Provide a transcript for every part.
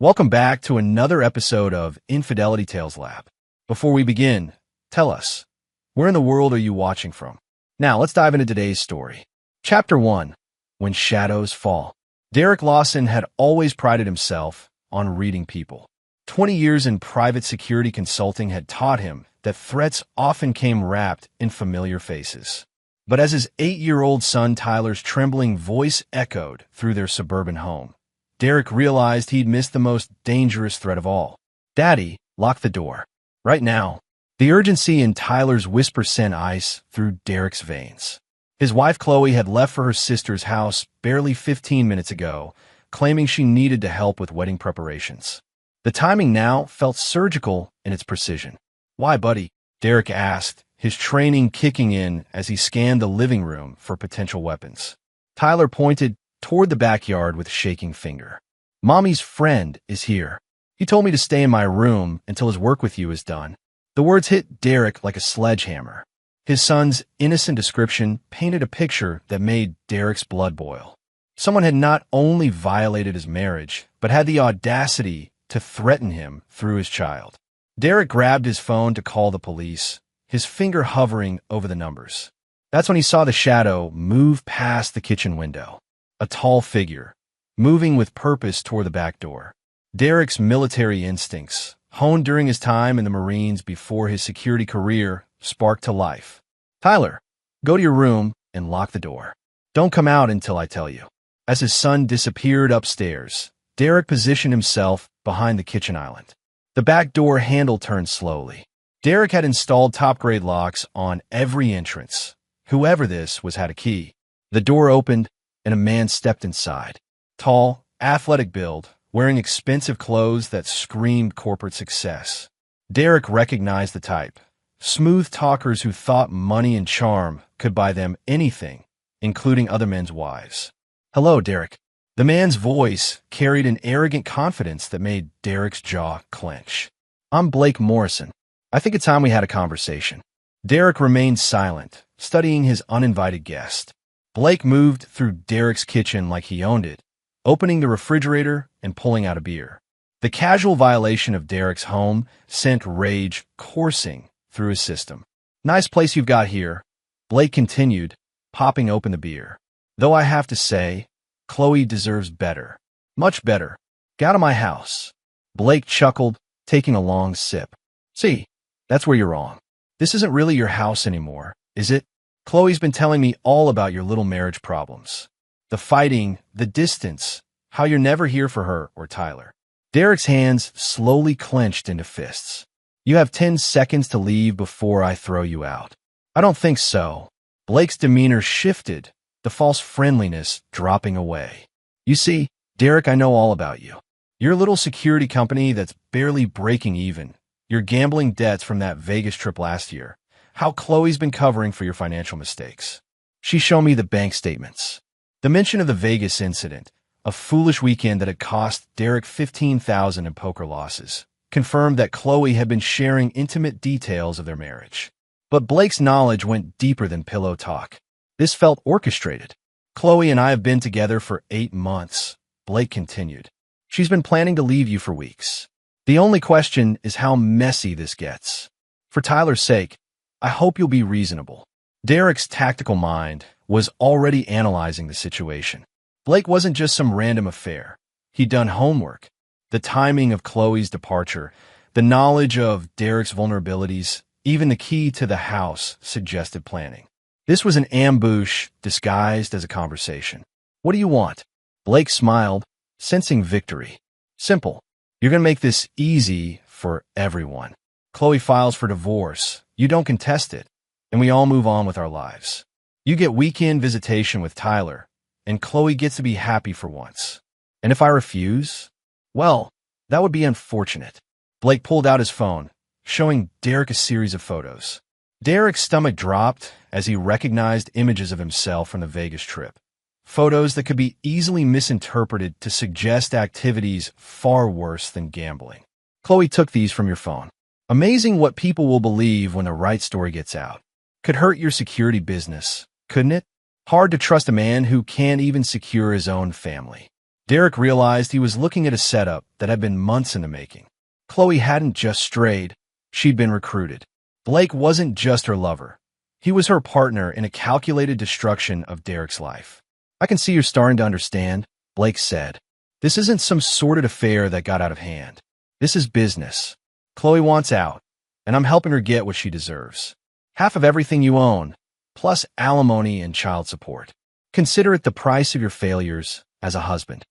Welcome back to another episode of Infidelity Tales Lab. Before we begin, tell us, where in the world are you watching from? Now, let's dive into today's story. Chapter 1, When Shadows Fall. Derek Lawson had always prided himself on reading people. 20 years in private security consulting had taught him that threats often came wrapped in familiar faces. But as his 8-year-old son Tyler's trembling voice echoed through their suburban home, Derek realized he'd missed the most dangerous threat of all. "Daddy, lock the door. Right now." The urgency in Tyler's whisper sent ice through Derek's veins. His wife Chloe had left for her sister's house barely 15 minutes ago, claiming she needed to help with wedding preparations. The timing now felt surgical in its precision. "Why, buddy?" Derek asked, his training kicking in as he scanned the living room for potential weapons. Tyler pointed toward the backyard with shaking finger. "Mommy's friend is here. He told me to stay in my room until his work with you is done." The words hit Derek like a sledgehammer. His son's innocent description painted a picture that made Derek's blood boil. Someone had not only violated his marriage, but had the audacity to threaten him through his child. Derek grabbed his phone to call the police, his finger hovering over the numbers. That's when he saw the shadow move past the kitchen window. A tall figure, moving with purpose toward the back door. Derek's military instincts, honed during his time in the Marines before his security career, sparked to life. "Tyler, go to your room and lock the door. Don't come out until I tell you." As his son disappeared upstairs, Derek positioned himself behind the kitchen island. The back door handle turned slowly. Derek had installed top-grade locks on every entrance. Whoever this was had a key. The door opened, and a man stepped inside. Tall, athletic build, wearing expensive clothes that screamed corporate success. Derek recognized the type. Smooth talkers who thought money and charm could buy them anything, including other men's wives. "Hello, Derek." The man's voice carried an arrogant confidence that made Derek's jaw clench. "I'm Blake Morrison. I think it's time we had a conversation." Derek remained silent, studying his uninvited guest. Blake moved through Derek's kitchen like he owned it, opening the refrigerator and pulling out a beer. The casual violation of Derek's home sent rage coursing through his system. "Nice place you've got here," Blake continued, popping open the beer. "Though I have to say, Chloe deserves better. Much better. Get out of my house." Blake chuckled, taking a long sip. "See, that's where you're wrong. This isn't really your house anymore, is it? Chloe's been telling me all about your little marriage problems. The fighting, the distance, how you're never here for her or Tyler." Derek's hands slowly clenched into fists. "You have 10 seconds to leave before I throw you out." "I don't think so." Blake's demeanor shifted, the false friendliness dropping away. "You see, Derek, I know all about you. Your little security company that's barely breaking even, your gambling debts from that Vegas trip last year, how Chloe's been covering for your financial mistakes. She showed me the bank statements." The mention of the Vegas incident, a foolish weekend that had cost Derek $15,000 in poker losses, confirmed that Chloe had been sharing intimate details of their marriage. But Blake's knowledge went deeper than pillow talk. This felt orchestrated. "Chloe and I have been together for 8 months, Blake continued. "She's been planning to leave you for weeks. The only question is how messy this gets. For Tyler's sake, I hope you'll be reasonable." Derek's tactical mind was already analyzing the situation. Blake wasn't just some random affair. He'd done homework. The timing of Chloe's departure, the knowledge of Derek's vulnerabilities, even the key to the house suggested planning. This was an ambush disguised as a conversation. "What do you want?" Blake smiled, sensing victory. "Simple. You're going to make this easy for everyone. Chloe files for divorce. You don't contest it, and we all move on with our lives. You get weekend visitation with Tyler, and Chloe gets to be happy for once. And if I refuse, well, that would be unfortunate." Blake pulled out his phone, showing Derek a series of photos. Derek's stomach dropped as he recognized images of himself from the Vegas trip. Photos that could be easily misinterpreted to suggest activities far worse than gambling. "Chloe took these from your phone. Amazing what people will believe when the right story gets out. Could hurt your security business, couldn't it? Hard to trust a man who can't even secure his own family." Derek realized he was looking at a setup that had been months in the making. Chloe hadn't just strayed, she'd been recruited. Blake wasn't just her lover. He was her partner in a calculated destruction of Derek's life. "I can see you're starting to understand," Blake said. "This isn't some sordid affair that got out of hand. This is business. Chloe wants out, and I'm helping her get what she deserves. Half of everything you own, plus alimony and child support. Consider it the price of your failures as a husband."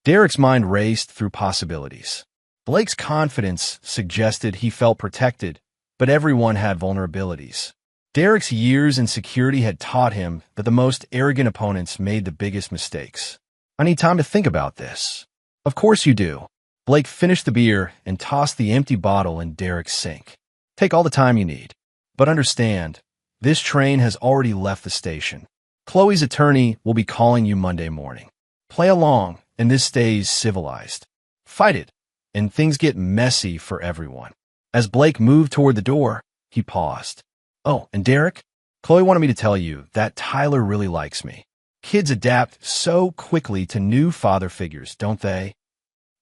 Derek's mind raced through possibilities. Blake's confidence suggested he felt protected, but everyone had vulnerabilities. Derek's years in security had taught him that the most arrogant opponents made the biggest mistakes. "I need time to think about this." "Of course you do." Blake finished the beer and tossed the empty bottle in Derek's sink. "Take all the time you need. But understand, this train has already left the station. Chloe's attorney will be calling you Monday morning. Play along, and this stays civilized. Fight it, and things get messy for everyone." As Blake moved toward the door, he paused. "Oh, and Derek, Chloe wanted me to tell you that Tyler really likes me. Kids adapt so quickly to new father figures, don't they?"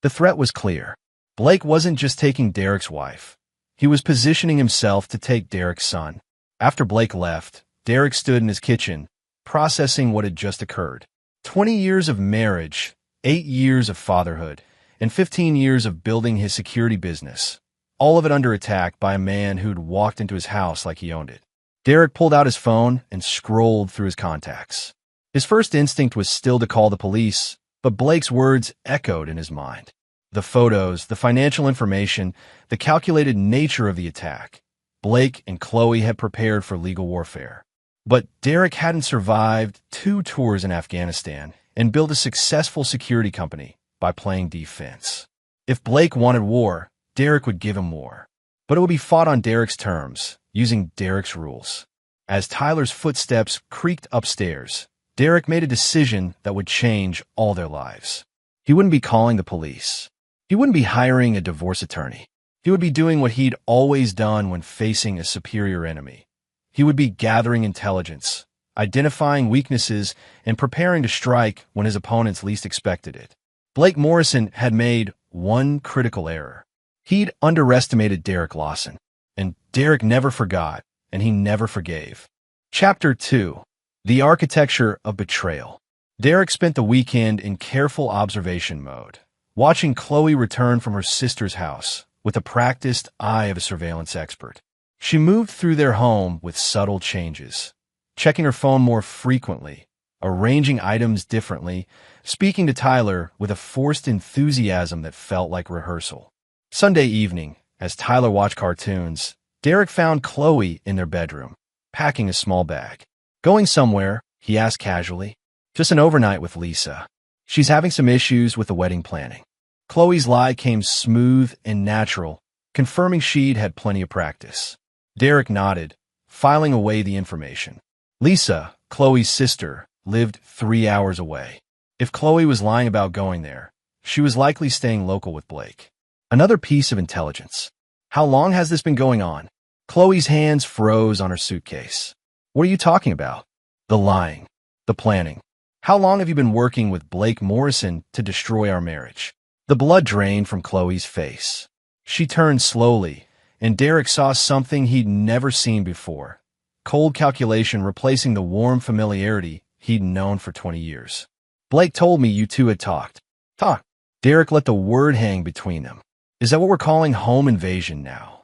The threat was clear. Blake wasn't just taking Derek's wife. He was positioning himself to take Derek's son. After Blake left, Derek stood in his kitchen, processing what had just occurred. 20 years of marriage, 8 years of fatherhood, and 15 years of building his security business, all of it under attack by a man who'd walked into his house like he owned it. Derek pulled out his phone and scrolled through his contacts. His first instinct was still to call the police, but Blake's words echoed in his mind. The photos, the financial information, the calculated nature of the attack. Blake and Chloe had prepared for legal warfare. But Derek hadn't survived 2 tours in Afghanistan and built a successful security company by playing defense. If Blake wanted war, Derek would give him war. But it would be fought on Derek's terms, using Derek's rules. As Tyler's footsteps creaked upstairs, Derek made a decision that would change all their lives. He wouldn't be calling the police. He wouldn't be hiring a divorce attorney. He would be doing what he'd always done when facing a superior enemy. He would be gathering intelligence, identifying weaknesses, and preparing to strike when his opponents least expected it. Blake Morrison had made one critical error. He'd underestimated Derek Lawson, and Derek never forgot, and he never forgave. Chapter 2: The Architecture of Betrayal. Derek spent the weekend in careful observation mode, watching Chloe return from her sister's house with the practiced eye of a surveillance expert. She moved through their home with subtle changes, checking her phone more frequently, arranging items differently, speaking to Tyler with a forced enthusiasm that felt like rehearsal. Sunday evening, as Tyler watched cartoons, Derek found Chloe in their bedroom, packing a small bag. "Going somewhere?" he asked casually. "Just an overnight with Lisa. She's having some issues with the wedding planning." Chloe's lie came smooth and natural, confirming she'd had plenty of practice. Derek nodded, filing away the information. Lisa, Chloe's sister, lived 3 hours away. If Chloe was lying about going there, she was likely staying local with Blake. Another piece of intelligence. "How long has this been going on?" Chloe's hands froze on her suitcase. "What are you talking about?" "The lying. The planning. How long have you been working with Blake Morrison to destroy our marriage?" The blood drained from Chloe's face. She turned slowly, and Derek saw something he'd never seen before. Cold calculation replacing the warm familiarity he'd known for 20 years. "Blake told me you two had talked." "Talk?" Derek let the word hang between them. "Is that what we're calling home invasion now?"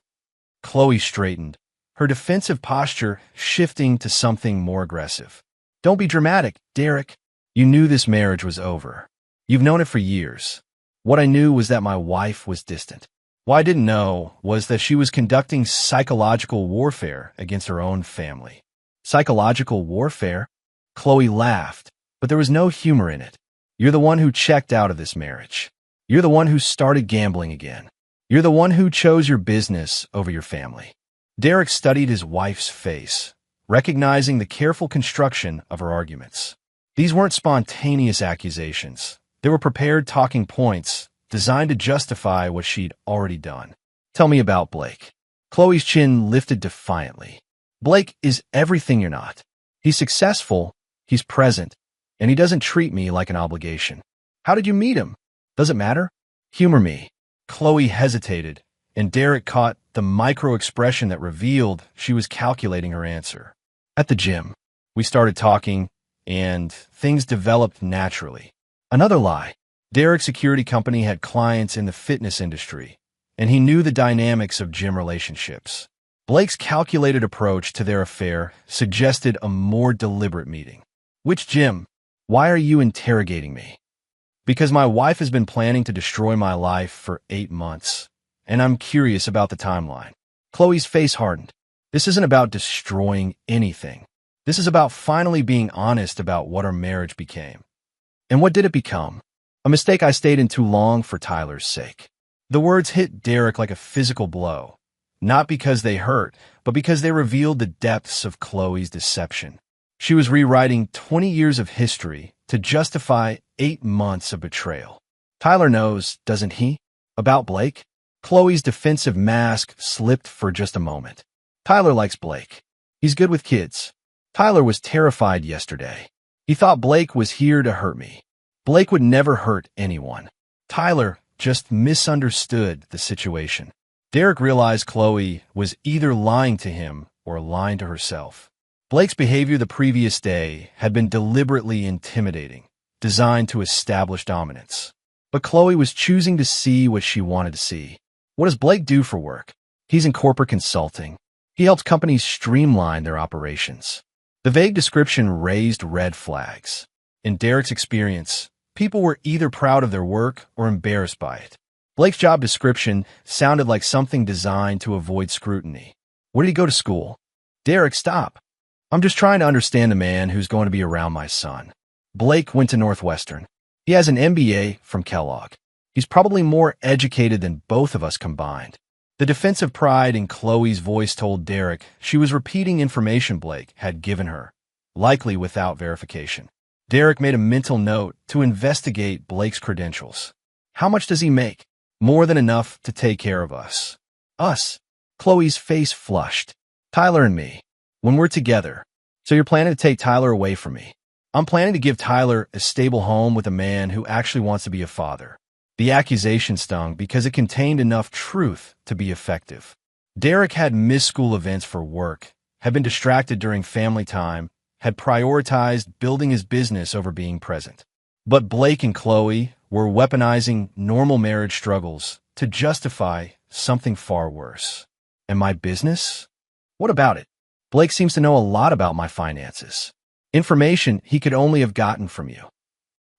Chloe straightened, her defensive posture shifting to something more aggressive. "Don't be dramatic, Derek. You knew this marriage was over. You've known it for years. What I knew was that my wife was distant. What I didn't know was that she was conducting psychological warfare against her own family." "Psychological warfare?" Chloe laughed, but there was no humor in it. "You're the one who checked out of this marriage. You're the one who started gambling again. You're the one who chose your business over your family." Derek studied his wife's face, recognizing the careful construction of her arguments. These weren't spontaneous accusations. They were prepared talking points designed to justify what she'd already done. "Tell me about Blake." Chloe's chin lifted defiantly. "Blake is everything you're not. He's successful, he's present, and he doesn't treat me like an obligation." How did you meet him? Does it matter? Humor me. Chloe hesitated, and Derek caught the micro-expression that revealed she was calculating her answer. At the gym, we started talking, and things developed naturally. Another lie. Derek's security company had clients in the fitness industry, and he knew the dynamics of gym relationships. Blake's calculated approach to their affair suggested a more deliberate meeting. Which gym? Why are you interrogating me? Because my wife has been planning to destroy my life for 8 months, and I'm curious about the timeline. Chloe's face hardened. This isn't about destroying anything. This is about finally being honest about what our marriage became. And what did it become? A mistake I stayed in too long for Tyler's sake. The words hit Derek like a physical blow, not because they hurt, but because they revealed the depths of Chloe's deception. She was rewriting 20 years of history to justify 8 months of betrayal. Tyler knows, doesn't he? About Blake? Chloe's defensive mask slipped for just a moment. Tyler likes Blake. He's good with kids. Tyler was terrified yesterday. He thought Blake was here to hurt me. Blake would never hurt anyone. Tyler just misunderstood the situation. Derek realized Chloe was either lying to him or lying to herself. Blake's behavior the previous day had been deliberately intimidating, designed to establish dominance. But Chloe was choosing to see what she wanted to see. What does Blake do for work? He's in corporate consulting. He helps companies streamline their operations. The vague description raised red flags. In Derek's experience, people were either proud of their work or embarrassed by it. Blake's job description sounded like something designed to avoid scrutiny. Where did he go to school? Derek, stop. I'm just trying to understand the man who's going to be around my son. Blake went to Northwestern. He has an MBA from Kellogg. He's probably more educated than both of us combined. The defensive pride in Chloe's voice told Derek she was repeating information Blake had given her, likely without verification. Derek made a mental note to investigate Blake's credentials. How much does he make? More than enough to take care of us. Us. Chloe's face flushed. Tyler and me. When we're together. So you're planning to take Tyler away from me. I'm planning to give Tyler a stable home with a man who actually wants to be a father. The accusation stung because it contained enough truth to be effective. Derek had missed school events for work, had been distracted during family time, had prioritized building his business over being present. But Blake and Chloe were weaponizing normal marriage struggles to justify something far worse. And my business? What about it? Blake seems to know a lot about my finances. Information he could only have gotten from you.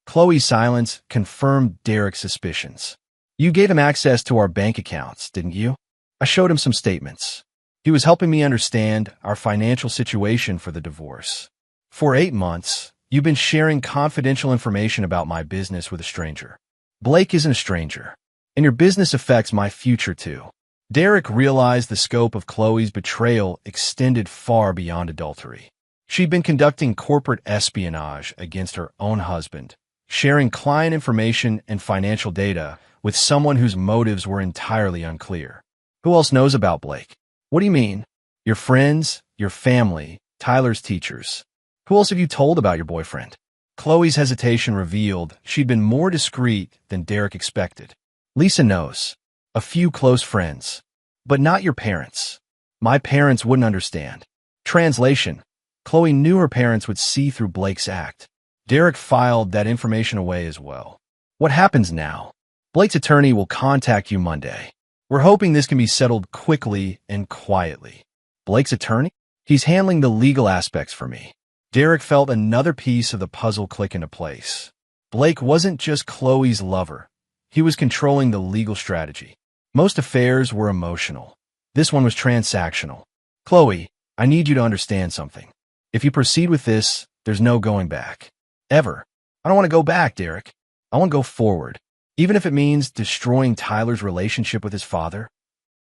Chloe's silence confirmed Derek's suspicions. You gave him access to our bank accounts, didn't you? I showed him some statements. He was helping me understand our financial situation for the divorce. For 8 months, you've been sharing confidential information about my business with a stranger. Blake isn't a stranger, and your business affects my future too. Derek realized the scope of Chloe's betrayal extended far beyond adultery. She'd been conducting corporate espionage against her own husband, sharing client information and financial data with someone whose motives were entirely unclear. Who else knows about Blake? What do you mean? Your friends, your family, Tyler's teachers. Who else have you told about your boyfriend? Chloe's hesitation revealed she'd been more discreet than Derek expected. Lisa knows. A few close friends. But not your parents. My parents wouldn't understand. Translation. Chloe knew her parents would see through Blake's act. Derek filed that information away as well. What happens now? Blake's attorney will contact you Monday. We're hoping this can be settled quickly and quietly. Blake's attorney? He's handling the legal aspects for me. Derek felt another piece of the puzzle click into place. Blake wasn't just Chloe's lover. He was controlling the legal strategy. Most affairs were emotional. This one was transactional. Chloe, I need you to understand something. If you proceed with this, there's no going back. Ever. I don't want to go back, Derek. I want to go forward. Even if it means destroying Tyler's relationship with his father.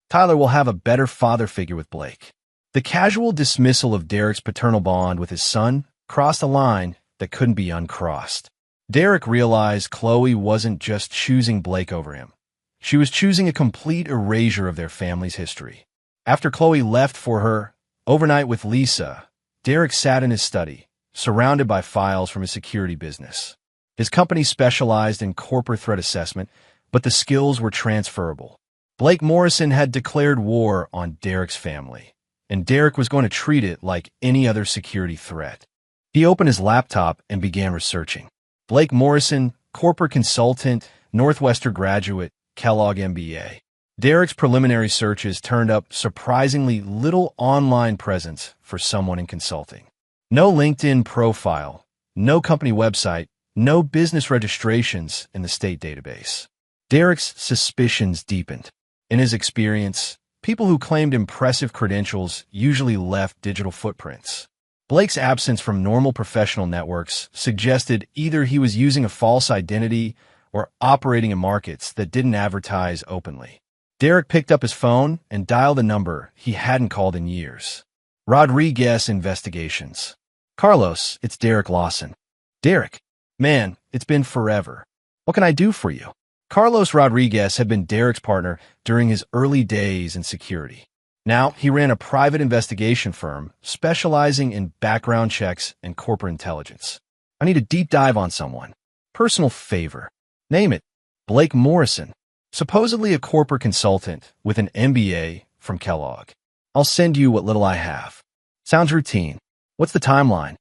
Tyler will have a better father figure with Blake. The casual dismissal of Derek's paternal bond with his son crossed a line that couldn't be uncrossed. Derek realized Chloe wasn't just choosing Blake over him. She was choosing a complete erasure of their family's history. After Chloe left for her overnight with Lisa, Derek sat in his study, surrounded by files from his security business. His company specialized in corporate threat assessment, but the skills were transferable. Blake Morrison had declared war on Derek's family, and Derek was going to treat it like any other security threat. He opened his laptop and began researching. Blake Morrison, corporate consultant, Northwestern graduate, Kellogg MBA. Derek's preliminary searches turned up surprisingly little online presence for someone in consulting. No LinkedIn profile, no company website, no business registrations in the state database. Derek's suspicions deepened. In his experience, people who claimed impressive credentials usually left digital footprints. Blake's absence from normal professional networks suggested either he was using a false identity or operating in markets that didn't advertise openly. Derek picked up his phone and dialed a number he hadn't called in years. Rodriguez Investigations. Carlos, it's Derek Lawson. Derek, man, it's been forever. What can I do for you? Carlos Rodriguez had been Derek's partner during his early days in security. Now, he ran a private investigation firm specializing in background checks and corporate intelligence. I need a deep dive on someone. Personal favor. Name it. Blake Morrison. Supposedly a corporate consultant with an MBA from Kellogg. I'll send you what little I have. Sounds routine. What's the timeline?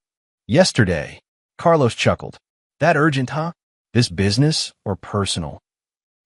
Yesterday. Carlos chuckled. That urgent, huh? This business or personal?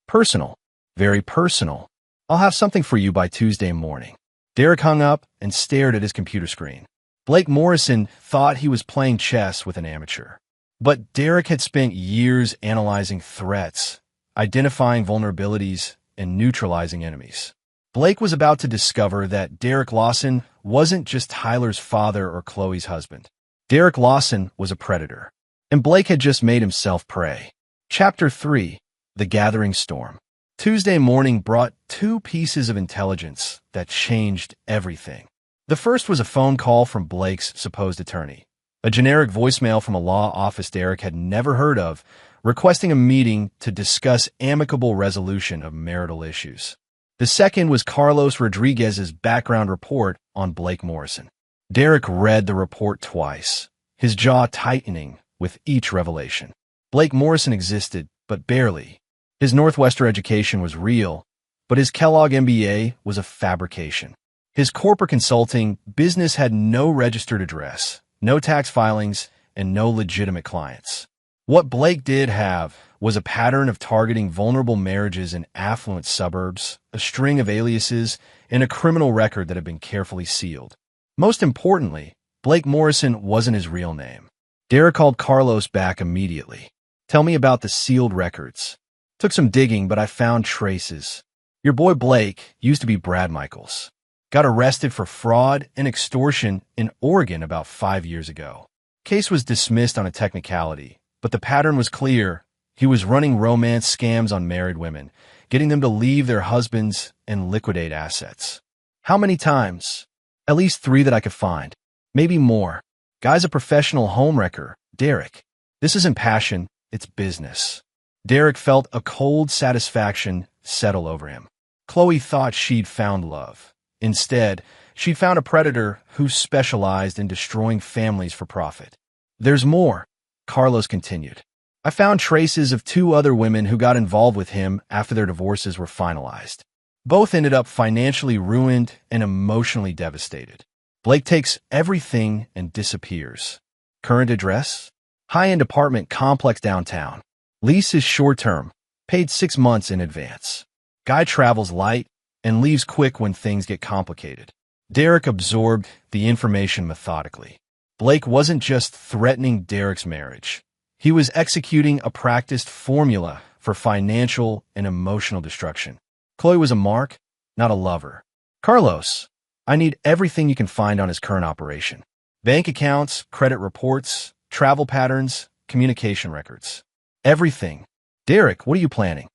Personal. Very personal. I'll have something for you by Tuesday morning. Derek hung up and stared at his computer screen. Blake Morrison thought he was playing chess with an amateur. But Derek had spent years analyzing threats, identifying vulnerabilities, and neutralizing enemies. Blake was about to discover that Derek Lawson wasn't just Tyler's father or Chloe's husband. Derek Lawson was a predator, and Blake had just made himself prey. Chapter 3. The Gathering Storm. Tuesday morning brought two pieces of intelligence that changed everything. The first was a phone call from Blake's supposed attorney, a generic voicemail from a law office Derek had never heard of, requesting a meeting to discuss amicable resolution of marital issues. The second was Carlos Rodriguez's background report on Blake Morrison. Derek read the report twice, his jaw tightening with each revelation. Blake Morrison existed, but barely. His Northwestern education was real, but his Kellogg MBA was a fabrication. His corporate consulting business had no registered address, no tax filings, and no legitimate clients. What Blake did have was a pattern of targeting vulnerable marriages in affluent suburbs, a string of aliases, and a criminal record that had been carefully sealed. Most importantly, Blake Morrison wasn't his real name. Derek called Carlos back immediately. Tell me about the sealed records. Took some digging, but I found traces. Your boy Blake used to be Brad Michaels. Got arrested for fraud and extortion in Oregon about 5 years ago. Case was dismissed on a technicality, but the pattern was clear. He was running romance scams on married women, getting them to leave their husbands and liquidate assets. How many times? At least 3 that I could find. Maybe more. Guy's a professional homewrecker, Derek. This isn't passion, it's business. Derek felt a cold satisfaction settle over him. Chloe thought she'd found love. Instead, she'd found a predator who specialized in destroying families for profit. There's more, Carlos continued. I found traces of 2 other women who got involved with him after their divorces were finalized. Both ended up financially ruined and emotionally devastated. Blake takes everything and disappears. Current address? High-end apartment complex downtown. Lease is short-term, paid 6 months in advance. Guy travels light and leaves quick when things get complicated. Derek absorbed the information methodically. Blake wasn't just threatening Derek's marriage. He was executing a practiced formula for financial and emotional destruction. Chloe was a mark, not a lover. Carlos, I need everything you can find on his current operation. Bank accounts, credit reports, travel patterns, communication records. Everything. Derek, what are you planning?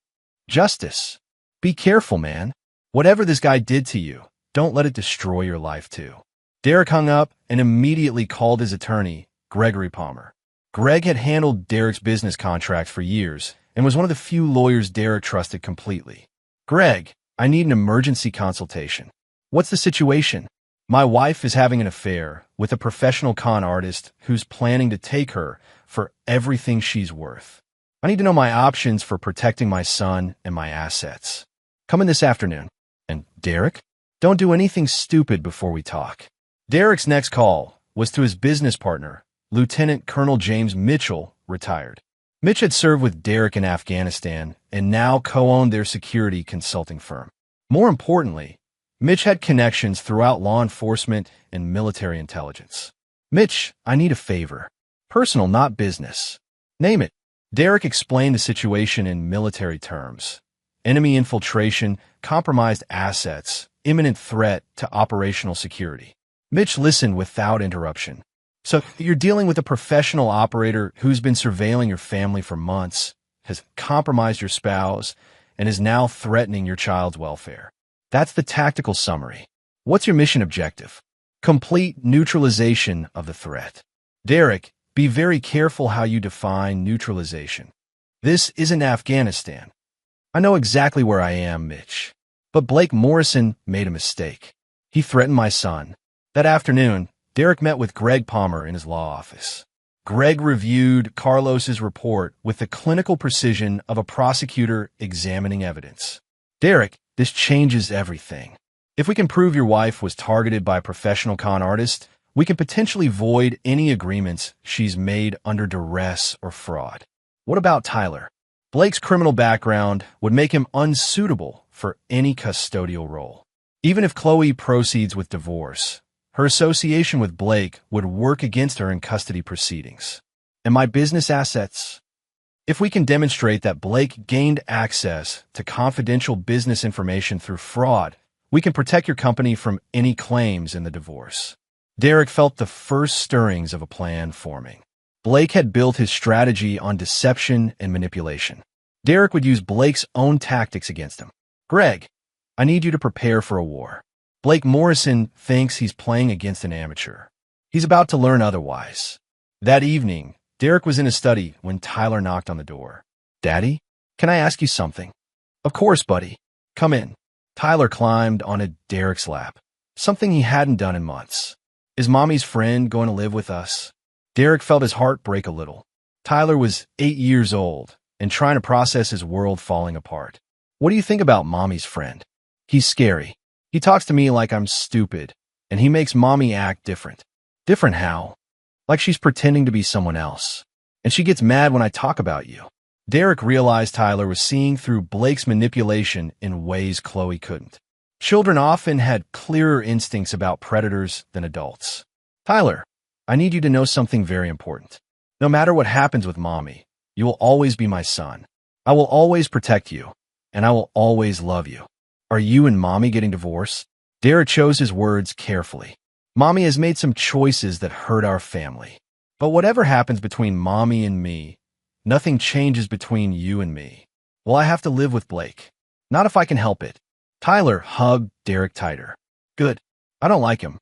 Justice. Be careful, man. Whatever this guy did to you, don't let it destroy your life too. Derek hung up and immediately called his attorney, Gregory Palmer. Greg had handled Derek's business contracts for years and was one of the few lawyers Derek trusted completely. Greg, I need an emergency consultation. What's the situation? My wife is having an affair with a professional con artist who's planning to take her for everything she's worth. I need to know my options for protecting my son and my assets. Come in this afternoon. And Derek? Don't do anything stupid before we talk. Derek's next call was to his business partner, Lieutenant Colonel James Mitchell, retired. Mitch had served with Derek in Afghanistan and now co-owned their security consulting firm. More importantly, Mitch had connections throughout law enforcement and military intelligence. Mitch, I need a favor. Personal, not business. Name it. Derek explained the situation in military terms. Enemy infiltration, compromised assets, imminent threat to operational security. Mitch listened without interruption. So you're dealing with a professional operator who's been surveilling your family for months, has compromised your spouse, and is now threatening your child's welfare. That's the tactical summary. What's your mission objective? Complete neutralization of the threat. Derek, be very careful how you define neutralization. This isn't Afghanistan. I know exactly where I am, Mitch. But Blake Morrison made a mistake. He threatened my son. That afternoon, Derek met with Greg Palmer in his law office. Greg reviewed Carlos's report with the clinical precision of a prosecutor examining evidence. Derek, this changes everything. If we can prove your wife was targeted by a professional con artist, we can potentially void any agreements she's made under duress or fraud. What about Tyler? Blake's criminal background would make him unsuitable for any custodial role. Even if Chloe proceeds with divorce, her association with Blake would work against her in custody proceedings. And my business assets? If we can demonstrate that Blake gained access to confidential business information through fraud, we can protect your company from any claims in the divorce. Derek felt the first stirrings of a plan forming. Blake had built his strategy on deception and manipulation. Derek would use Blake's own tactics against him. Greg, I need you to prepare for a war. Blake Morrison thinks he's playing against an amateur. He's about to learn otherwise. That evening, Derek was in his study when Tyler knocked on the door. Daddy, can I ask you something? Of course, buddy. Come in. Tyler climbed onto Derek's lap, something he hadn't done in months. Is Mommy's friend going to live with us? Derek felt his heart break a little. Tyler was 8 years old and trying to process his world falling apart. What do you think about Mommy's friend? He's scary. He talks to me like I'm stupid, and he makes Mommy act different. Different how? Like she's pretending to be someone else. And she gets mad when I talk about you. Derek realized Tyler was seeing through Blake's manipulation in ways Chloe couldn't. Children often had clearer instincts about predators than adults. Tyler, I need you to know something very important. No matter what happens with Mommy, you will always be my son. I will always protect you, and I will always love you. Are you and Mommy getting divorced? Derek chose his words carefully. Mommy has made some choices that hurt our family. But whatever happens between Mommy and me, nothing changes between you and me. Well, I have to live with Blake. Not if I can help it. Tyler hugged Derek tighter. Good. I don't like him.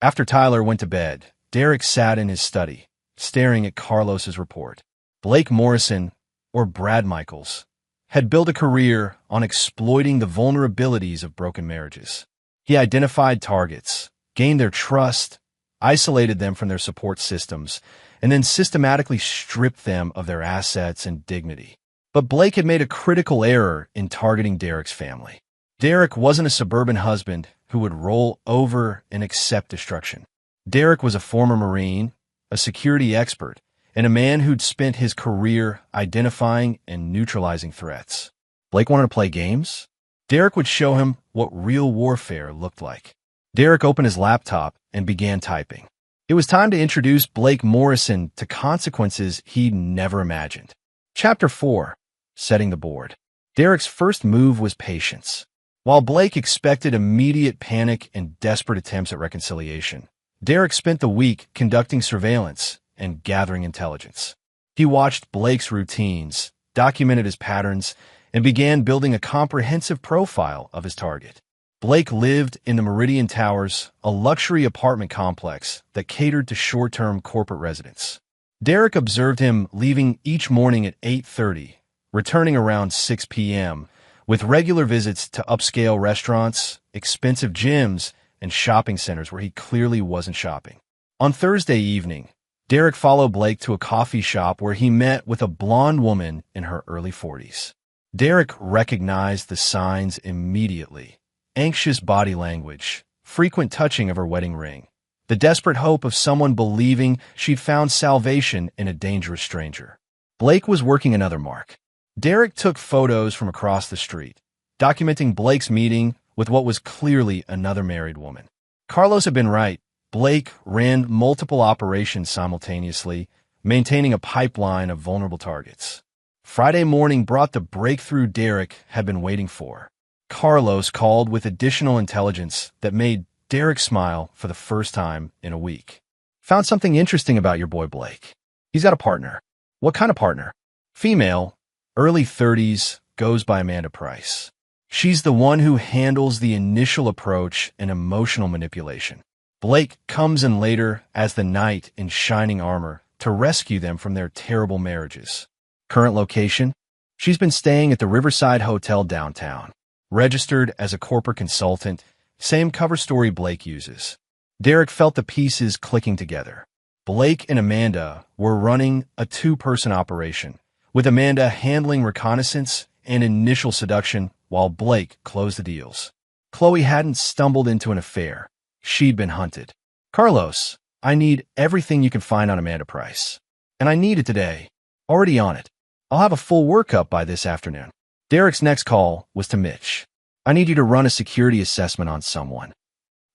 After Tyler went to bed, Derek sat in his study, staring at Carlos's report. Blake Morrison, or Brad Michaels, had built a career on exploiting the vulnerabilities of broken marriages. He identified targets, gained their trust, isolated them from their support systems, and then systematically stripped them of their assets and dignity. But Blake had made a critical error in targeting Derek's family. Derek wasn't a suburban husband who would roll over and accept destruction. Derek was a former Marine, a security expert, and a man who'd spent his career identifying and neutralizing threats. Blake wanted to play games? Derek would show him what real warfare looked like. Derek opened his laptop and began typing. It was time to introduce Blake Morrison to consequences he'd never imagined. Chapter 4. Setting the board. Derek's first move was patience. While Blake expected immediate panic and desperate attempts at reconciliation, Derek spent the week conducting surveillance and gathering intelligence. He watched Blake's routines, documented his patterns, and began building a comprehensive profile of his target. Blake lived in the Meridian Towers, a luxury apartment complex that catered to short-term corporate residents. Derek observed him leaving each morning at 8:30, returning around 6 p.m., with regular visits to upscale restaurants, expensive gyms, and shopping centers where he clearly wasn't shopping. On Thursday evening, Derek followed Blake to a coffee shop where he met with a blonde woman in her early 40s. Derek recognized the signs immediately: anxious body language, frequent touching of her wedding ring, the desperate hope of someone believing she'd found salvation in a dangerous stranger. Blake was working another mark. Derek took photos from across the street, documenting Blake's meeting with what was clearly another married woman. Carlos had been right. Blake ran multiple operations simultaneously, maintaining a pipeline of vulnerable targets. Friday morning brought the breakthrough Derek had been waiting for. Carlos called with additional intelligence that made Derek smile for the first time in a week. Found something interesting about your boy Blake. He's got a partner. What kind of partner? Female, early 30s, goes by Amanda Price. She's the one who handles the initial approach and emotional manipulation. Blake comes in later as the knight in shining armor to rescue them from their terrible marriages. Current location? She's been staying at the Riverside Hotel downtown. Registered as a corporate consultant, same cover story Blake uses. Derek felt the pieces clicking together. Blake and Amanda were running a two-person operation, with Amanda handling reconnaissance and initial seduction while Blake closed the deals. Chloe hadn't stumbled into an affair. She'd been hunted. Carlos, I need everything you can find on Amanda Price. And I need it today. Already on it. I'll have a full workup by this afternoon. Derek's next call was to Mitch. I need you to run a security assessment on someone.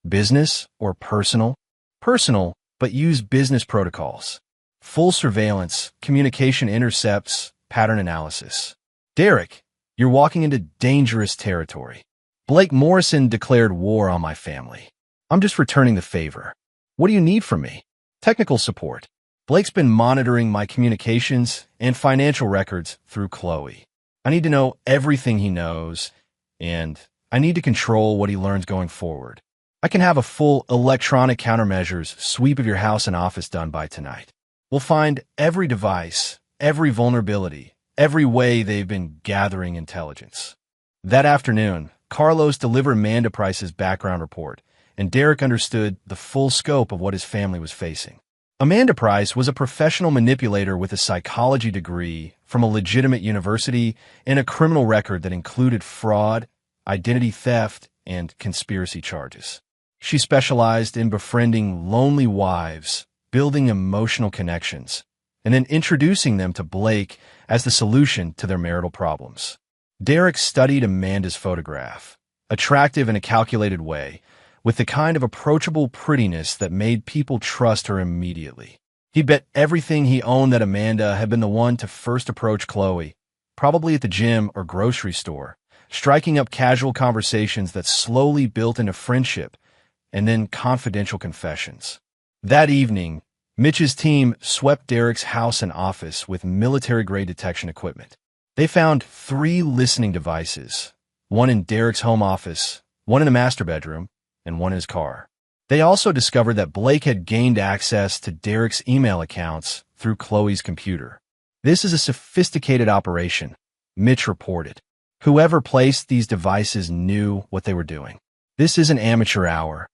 Business or personal? Personal, but use business protocols. Full surveillance, communication intercepts, pattern analysis. Derek, you're walking into dangerous territory. Blake Morrison declared war on my family. I'm just returning the favor. What do you need from me? Technical support. Blake's been monitoring my communications and financial records through Chloe. I need to know everything he knows, and I need to control what he learns going forward. I can have a full electronic countermeasures sweep of your house and office done by tonight. We'll find every device, every vulnerability, every way they've been gathering intelligence. That afternoon, Carlos delivered Amanda Price's background report, and Derek understood the full scope of what his family was facing. Amanda Price was a professional manipulator with a psychology degree from a legitimate university and a criminal record that included fraud, identity theft, and conspiracy charges. She specialized in befriending lonely wives, building emotional connections, and then introducing them to Blake as the solution to their marital problems. Derek studied Amanda's photograph, attractive in a calculated way, with the kind of approachable prettiness that made people trust her immediately. He bet everything he owned that Amanda had been the one to first approach Chloe, probably at the gym or grocery store, striking up casual conversations that slowly built into friendship and then confidential confessions. That evening, Mitch's team swept Derek's house and office with military-grade detection equipment. They found 3 listening devices, one in Derek's home office, one in the master bedroom, and one in his car. They also discovered that Blake had gained access to Derek's email accounts through Chloe's computer. This is a sophisticated operation, Mitch reported. Whoever placed these devices knew what they were doing. This isn't amateur hour.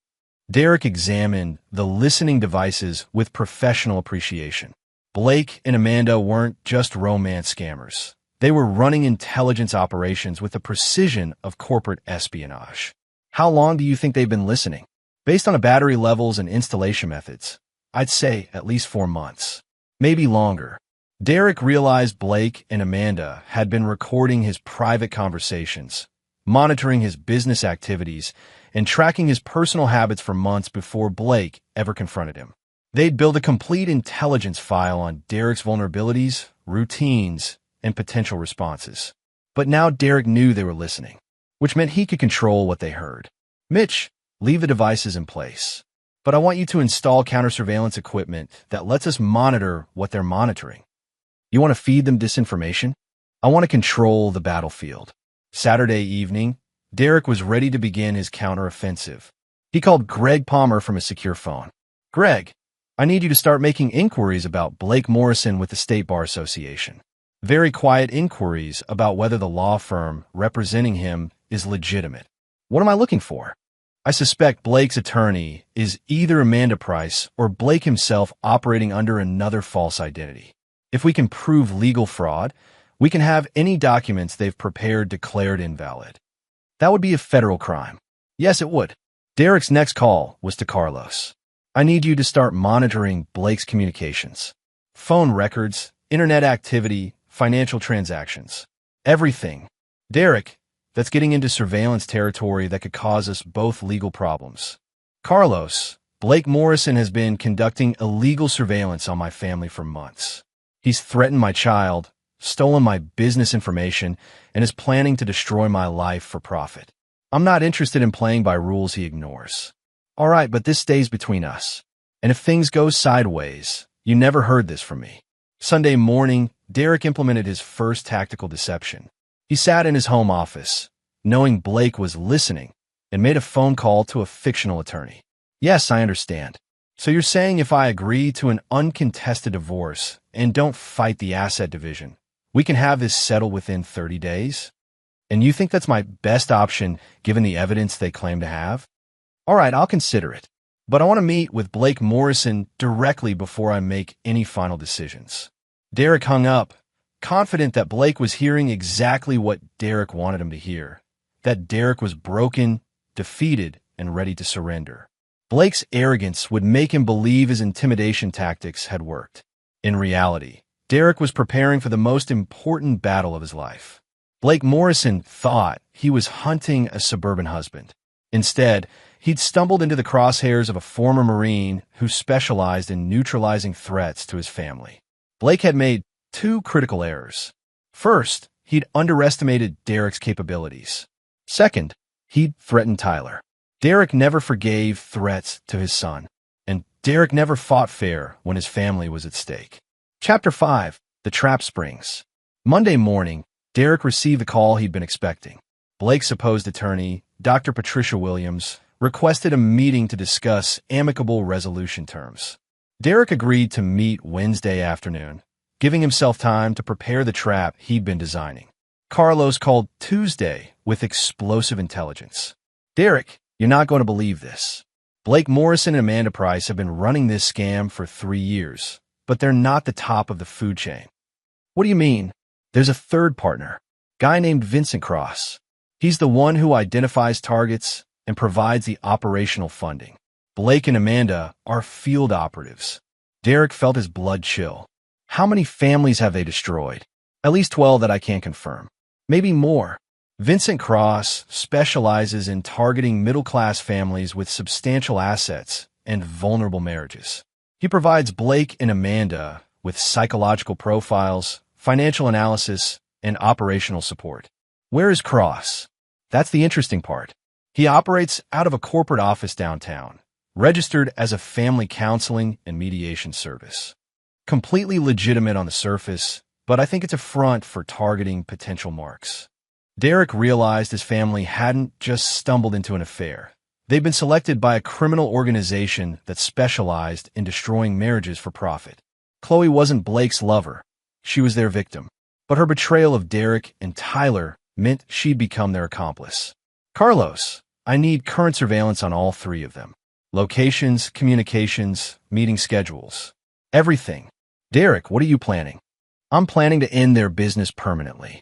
Derek examined the listening devices with professional appreciation. Blake and Amanda weren't just romance scammers. They were running intelligence operations with the precision of corporate espionage. How long do you think they've been listening? Based on the battery levels and installation methods, I'd say at least 4 months, maybe longer. Derek realized Blake and Amanda had been recording his private conversations, monitoring his business activities, and tracking his personal habits for months before Blake ever confronted him. They'd built a complete intelligence file on Derek's vulnerabilities, routines, and potential responses. But now Derek knew they were listening, which meant he could control what they heard. Mitch, leave the devices in place. But I want you to install counter-surveillance equipment that lets us monitor what they're monitoring. You want to feed them disinformation? I want to control the battlefield. Saturday evening, Derek was ready to begin his counteroffensive. He called Greg Palmer from a secure phone. Greg, I need you to start making inquiries about Blake Morrison with the State Bar Association. Very quiet inquiries about whether the law firm representing him is legitimate. What am I looking for? I suspect Blake's attorney is either Amanda Price or Blake himself operating under another false identity. If we can prove legal fraud, we can have any documents they've prepared declared invalid. That would be a federal crime. Yes, it would. Derek's next call was to Carlos. I need you to start monitoring Blake's communications. Phone records, internet activity, financial transactions. Everything. Derek, that's getting into surveillance territory that could cause us both legal problems. Carlos, Blake Morrison has been conducting illegal surveillance on my family for months. He's threatened my child, stolen my business information, and is planning to destroy my life for profit. I'm not interested in playing by rules he ignores. All right, but this stays between us. And if things go sideways, you never heard this from me. Sunday morning, Derek implemented his first tactical deception. He sat in his home office, knowing Blake was listening, and made a phone call to a fictional attorney. Yes, I understand. So you're saying if I agree to an uncontested divorce and don't fight the asset division, we can have this settled within 30 days? And you think that's my best option given the evidence they claim to have? All right, I'll consider it. But I want to meet with Blake Morrison directly before I make any final decisions. Derek hung up, confident that Blake was hearing exactly what Derek wanted him to hear, that Derek was broken, defeated, and ready to surrender. Blake's arrogance would make him believe his intimidation tactics had worked. In reality, Derek was preparing for the most important battle of his life. Blake Morrison thought he was hunting a suburban husband. Instead, he'd stumbled into the crosshairs of a former Marine who specialized in neutralizing threats to his family. Blake had made two critical errors. First, he'd underestimated Derek's capabilities. Second, he'd threatened Tyler. Derek never forgave threats to his son, and Derek never fought fair when his family was at stake. Chapter 5. The Trap Springs. Monday morning, Derek received the call he'd been expecting. Blake's supposed attorney, Dr. Patricia Williams, requested a meeting to discuss amicable resolution terms. Derek agreed to meet Wednesday afternoon, giving himself time to prepare the trap he'd been designing. Carlos called Tuesday with explosive intelligence. Derek, you're not going to believe this. Blake Morrison and Amanda Price have been running this scam for 3 years, but they're not the top of the food chain. What do you mean? There's a third partner, guy named Vincent Cross. He's the one who identifies targets and provides the operational funding. Blake and Amanda are field operatives. Derek felt his blood chill. How many families have they destroyed? At least 12 that I can't confirm. Maybe more. Vincent Cross specializes in targeting middle-class families with substantial assets and vulnerable marriages. He provides Blake and Amanda with psychological profiles, financial analysis, and operational support. Where is Cross? That's the interesting part. He operates out of a corporate office downtown, registered as a family counseling and mediation service. Completely legitimate on the surface, but I think it's a front for targeting potential marks. Derek realized his family hadn't just stumbled into an affair. They'd been selected by a criminal organization that specialized in destroying marriages for profit. Chloe wasn't Blake's lover. She was their victim. But her betrayal of Derek and Tyler meant she'd become their accomplice. Carlos, I need current surveillance on all three of them. Locations, communications, meeting schedules. Everything. Derek, what are you planning? I'm planning to end their business permanently.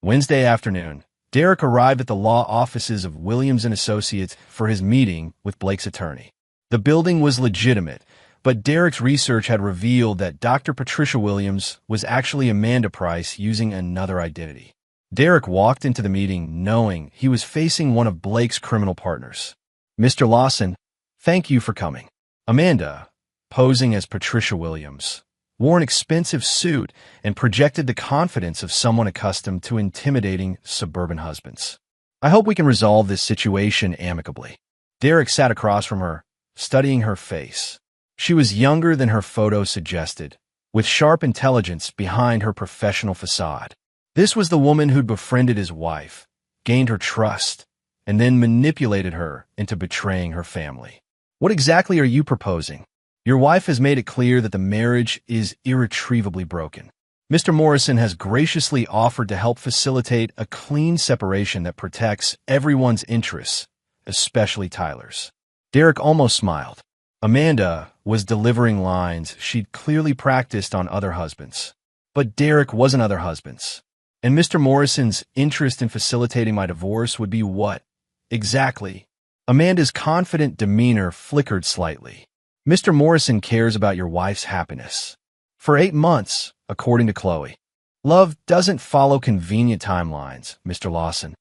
Wednesday afternoon, Derek arrived at the law offices of Williams & Associates for his meeting with Blake's attorney. The building was legitimate, but Derek's research had revealed that Dr. Patricia Williams was actually Amanda Price using another identity. Derek walked into the meeting knowing he was facing one of Blake's criminal partners. Mr. Lawson, thank you for coming. Amanda, posing as Patricia Williams, wore an expensive suit and projected the confidence of someone accustomed to intimidating suburban husbands. I hope we can resolve this situation amicably. Derek sat across from her, studying her face. She was younger than her photo suggested, with sharp intelligence behind her professional facade. This was the woman who'd befriended his wife, gained her trust, and then manipulated her into betraying her family. What exactly are you proposing? Your wife has made it clear that the marriage is irretrievably broken. Mr. Morrison has graciously offered to help facilitate a clean separation that protects everyone's interests, especially Tyler's. Derek almost smiled. Amanda was delivering lines she'd clearly practiced on other husbands. But Derek wasn't other husbands. And Mr. Morrison's interest in facilitating my divorce would be what? Exactly. Amanda's confident demeanor flickered slightly. Mr. Morrison cares about your wife's happiness. For 8 months, according to Chloe. Love doesn't follow convenient timelines, Mr. Lawson.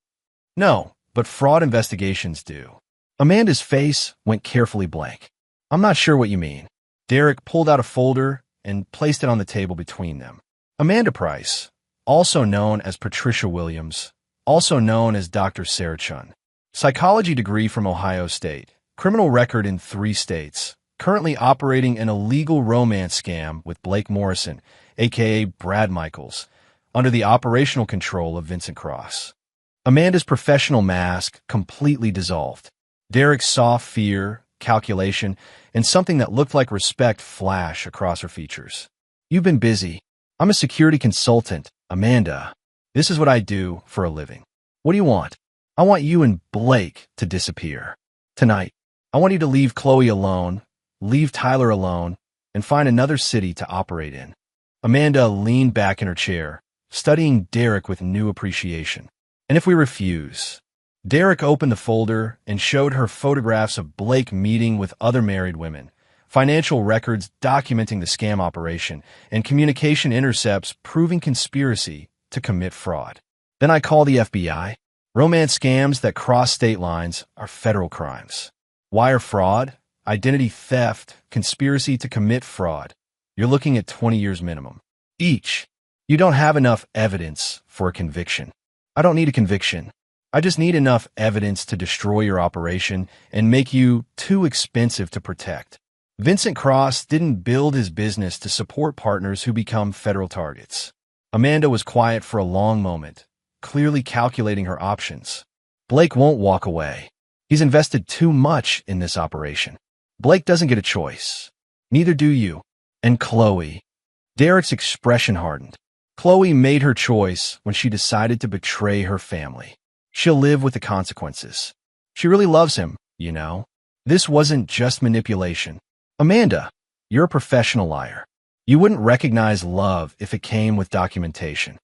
No, but fraud investigations do. Amanda's face went carefully blank. I'm not sure what you mean. Derek pulled out a folder and placed it on the table between them. Amanda Price, also known as Patricia Williams, also known as Dr. Sarah Chun. Psychology degree from Ohio State. Criminal record in 3 states. Currently operating an illegal romance scam with Blake Morrison, a.k.a. Brad Michaels, under the operational control of Vincent Cross. Amanda's professional mask completely dissolved. Derek saw fear, calculation, and something that looked like respect flash across her features. You've been busy. I'm a security consultant, Amanda. This is what I do for a living. What do you want? I want you and Blake to disappear. Tonight, I want you to leave Chloe alone, leave Tyler alone, and find another city to operate in. Amanda leaned back in her chair, studying Derek with new appreciation. And if we refuse? Derek opened the folder and showed her photographs of Blake meeting with other married women, financial records documenting the scam operation, and communication intercepts proving conspiracy to commit fraud. Then I call the FBI. Romance scams that cross state lines are federal crimes. Wire fraud, identity theft, conspiracy to commit fraud. You're looking at 20 years minimum. Each. You don't have enough evidence for a conviction. I don't need a conviction. I just need enough evidence to destroy your operation and make you too expensive to protect. Vincent Cross didn't build his business to support partners who become federal targets. Amanda was quiet for a long moment, clearly calculating her options. Blake won't walk away. He's invested too much in this operation. Blake doesn't get a choice. Neither do you. And Chloe. Derek's expression hardened. Chloe made her choice when she decided to betray her family. She'll live with the consequences. She really loves him, you know. This wasn't just manipulation. Amanda, you're a professional liar. You wouldn't recognize love if it came with documentation.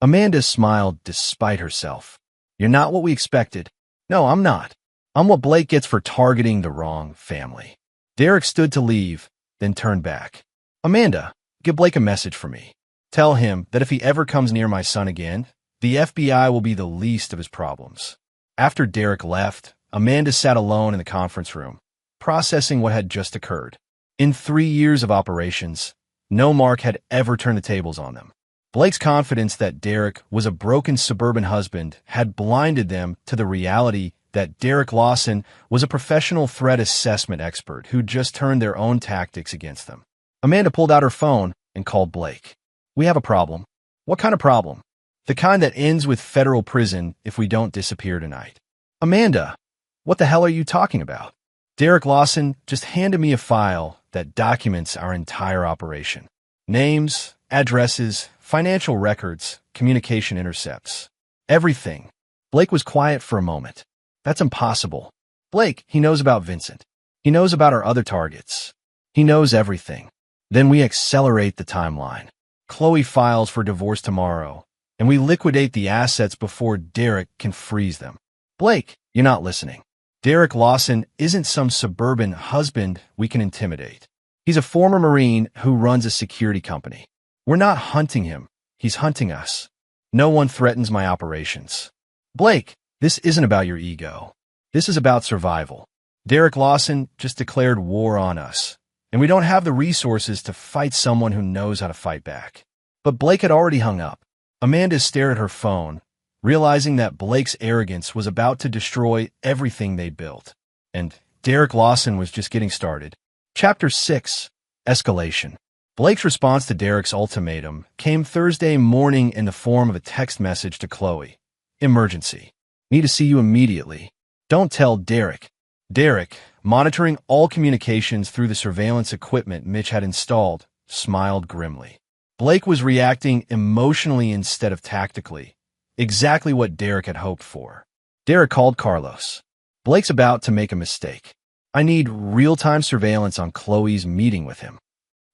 Amanda smiled despite herself. You're not what we expected. No, I'm not. I'm what Blake gets for targeting the wrong family. Derek stood to leave, then turned back. Amanda, give Blake a message for me. Tell him that if he ever comes near my son again, the FBI will be the least of his problems. After Derek left, Amanda sat alone in the conference room, processing what had just occurred. In 3 years of operations, no mark had ever turned the tables on them. Blake's confidence that Derek was a broken suburban husband had blinded them to the reality that Derek Lawson was a professional threat assessment expert who just turned their own tactics against them. Amanda pulled out her phone and called Blake. We have a problem. What kind of problem? The kind that ends with federal prison if we don't disappear tonight. Amanda, what the hell are you talking about? Derek Lawson just handed me a file that documents our entire operation. Names, addresses, financial records, communication intercepts. Everything. Blake was quiet for a moment. That's impossible. Blake, he knows about Vincent. He knows about our other targets. He knows everything. Then we accelerate the timeline. Chloe files for divorce tomorrow, and we liquidate the assets before Derek can freeze them. Blake, you're not listening. Derek Lawson isn't some suburban husband we can intimidate. He's a former Marine who runs a security company. We're not hunting him. He's hunting us. No one threatens my operations. Blake, this isn't about your ego. This is about survival. Derek Lawson just declared war on us, and we don't have the resources to fight someone who knows how to fight back. But Blake had already hung up. Amanda stared at her phone, realizing that Blake's arrogance was about to destroy everything they built. And Derek Lawson was just getting started. Chapter 6. Escalation. Blake's response to Derek's ultimatum came Thursday morning in the form of a text message to Chloe. Emergency. Need to see you immediately. Don't tell Derek. Derek, monitoring all communications through the surveillance equipment Mitch had installed, smiled grimly. Blake was reacting emotionally instead of tactically. Exactly what Derek had hoped for. Derek called Carlos. Blake's about to make a mistake. I need real-time surveillance on Chloe's meeting with him.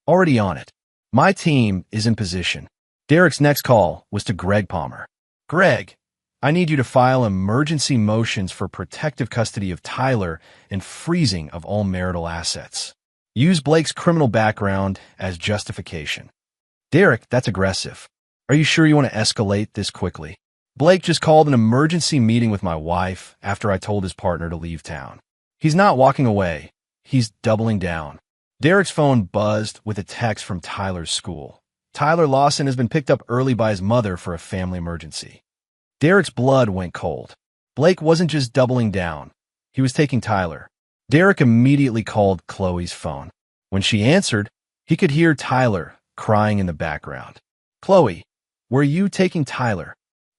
Already on it. My team is in position. Derek's next call was to Greg Palmer. Greg, I need you to file emergency motions for protective custody of Tyler and freezing of all marital assets. Use Blake's criminal background as justification. Derek, that's aggressive. Are you sure you want to escalate this quickly? Blake just called an emergency meeting with my wife after I told his partner to leave town. He's not walking away. He's doubling down. Derek's phone buzzed with a text from Tyler's school. Tyler Lawson has been picked up early by his mother for a family emergency. Derek's blood went cold. Blake wasn't just doubling down. He was taking Tyler. Derek immediately called Chloe's phone. When she answered, he could hear Tyler crying in the background. Chloe, where are you taking Tyler?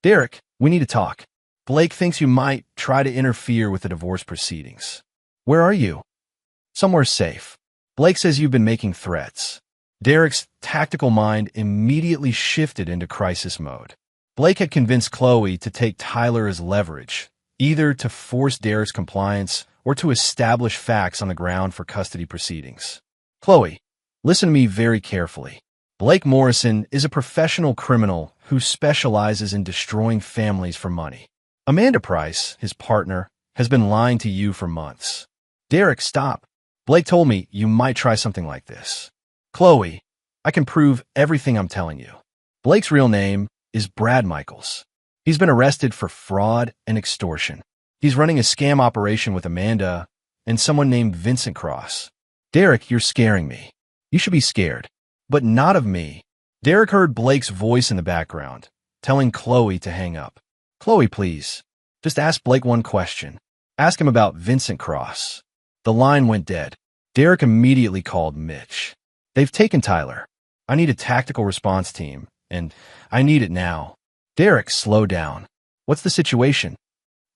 Derek, we need to talk. Blake thinks you might try to interfere with the divorce proceedings. Where are you? Somewhere safe. Blake says you've been making threats. Derek's tactical mind immediately shifted into crisis mode. Blake had convinced Chloe to take Tyler as leverage, either to force Derek's compliance or to establish facts on the ground for custody proceedings. Chloe, listen to me very carefully. Blake Morrison is a professional criminal who specializes in destroying families for money. Amanda Price, his partner, has been lying to you for months. Derek, stop. Blake told me you might try something like this. Chloe, I can prove everything I'm telling you. Blake's real name is Brad Michaels. He's been arrested for fraud and extortion. He's running a scam operation with Amanda and someone named Vincent Cross. Derek, you're scaring me. You should be scared, but not of me. Derek heard Blake's voice in the background, telling Chloe to hang up. Chloe, please, just ask Blake one question. Ask him about Vincent Cross. The line went dead. Derek immediately called Mitch. They've taken Tyler. I need a tactical response team, and I need it now. Derek, slow down. What's the situation?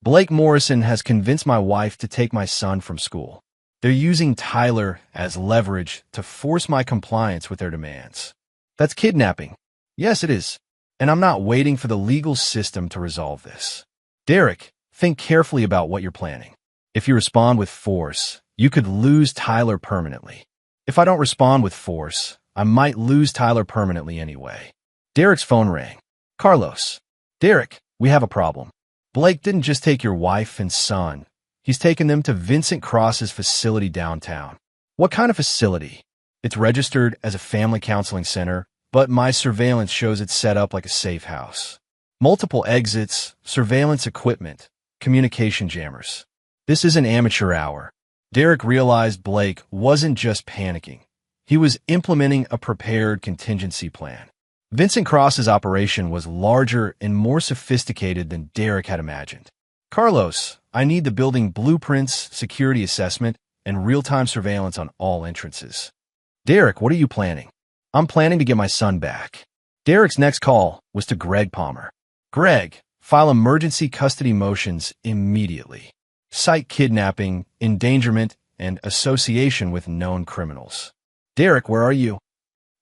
Blake Morrison has convinced my wife to take my son from school. They're using Tyler as leverage to force my compliance with their demands. That's kidnapping. Yes, it is. And I'm not waiting for the legal system to resolve this. Derek, think carefully about what you're planning. If you respond with force, you could lose Tyler permanently. If I don't respond with force, I might lose Tyler permanently anyway. Derek's phone rang. Carlos. Derek, we have a problem. Blake didn't just take your wife and son. He's taken them to Vincent Cross's facility downtown. What kind of facility? It's registered as a family counseling center, but my surveillance shows it's set up like a safe house. Multiple exits, surveillance equipment, communication jammers. This isn't amateur hour. Derek realized Blake wasn't just panicking. He was implementing a prepared contingency plan. Vincent Cross's operation was larger and more sophisticated than Derek had imagined. Carlos, I need the building blueprints, security assessment, and real-time surveillance on all entrances. Derek, what are you planning? I'm planning to get my son back. Derek's next call was to Greg Palmer. Greg, file emergency custody motions immediately. Cite kidnapping, endangerment, and association with known criminals. Derek, where are you?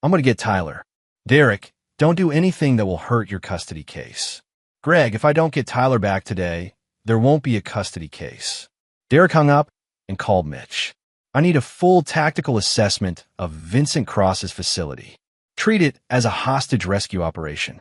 I'm going to get Tyler. Derek, don't do anything that will hurt your custody case. Greg, if I don't get Tyler back today, there won't be a custody case. Derek hung up and called Mitch. I need a full tactical assessment of Vincent Cross's facility. Treat it as a hostage rescue operation.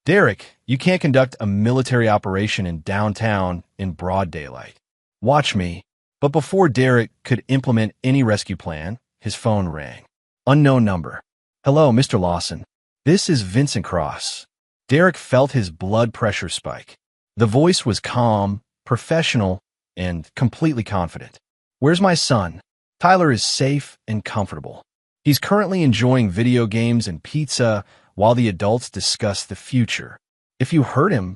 Derek, you can't conduct a military operation in downtown in broad daylight. Watch me. But before Derek could implement any rescue plan, his phone rang. Unknown number. Hello, Mr. Lawson. This is Vincent Cross. Derek felt his blood pressure spike. The voice was calm, professional, and completely confident. Where's my son? Tyler is safe and comfortable. He's currently enjoying video games and pizza while the adults discuss the future. If you hurt him,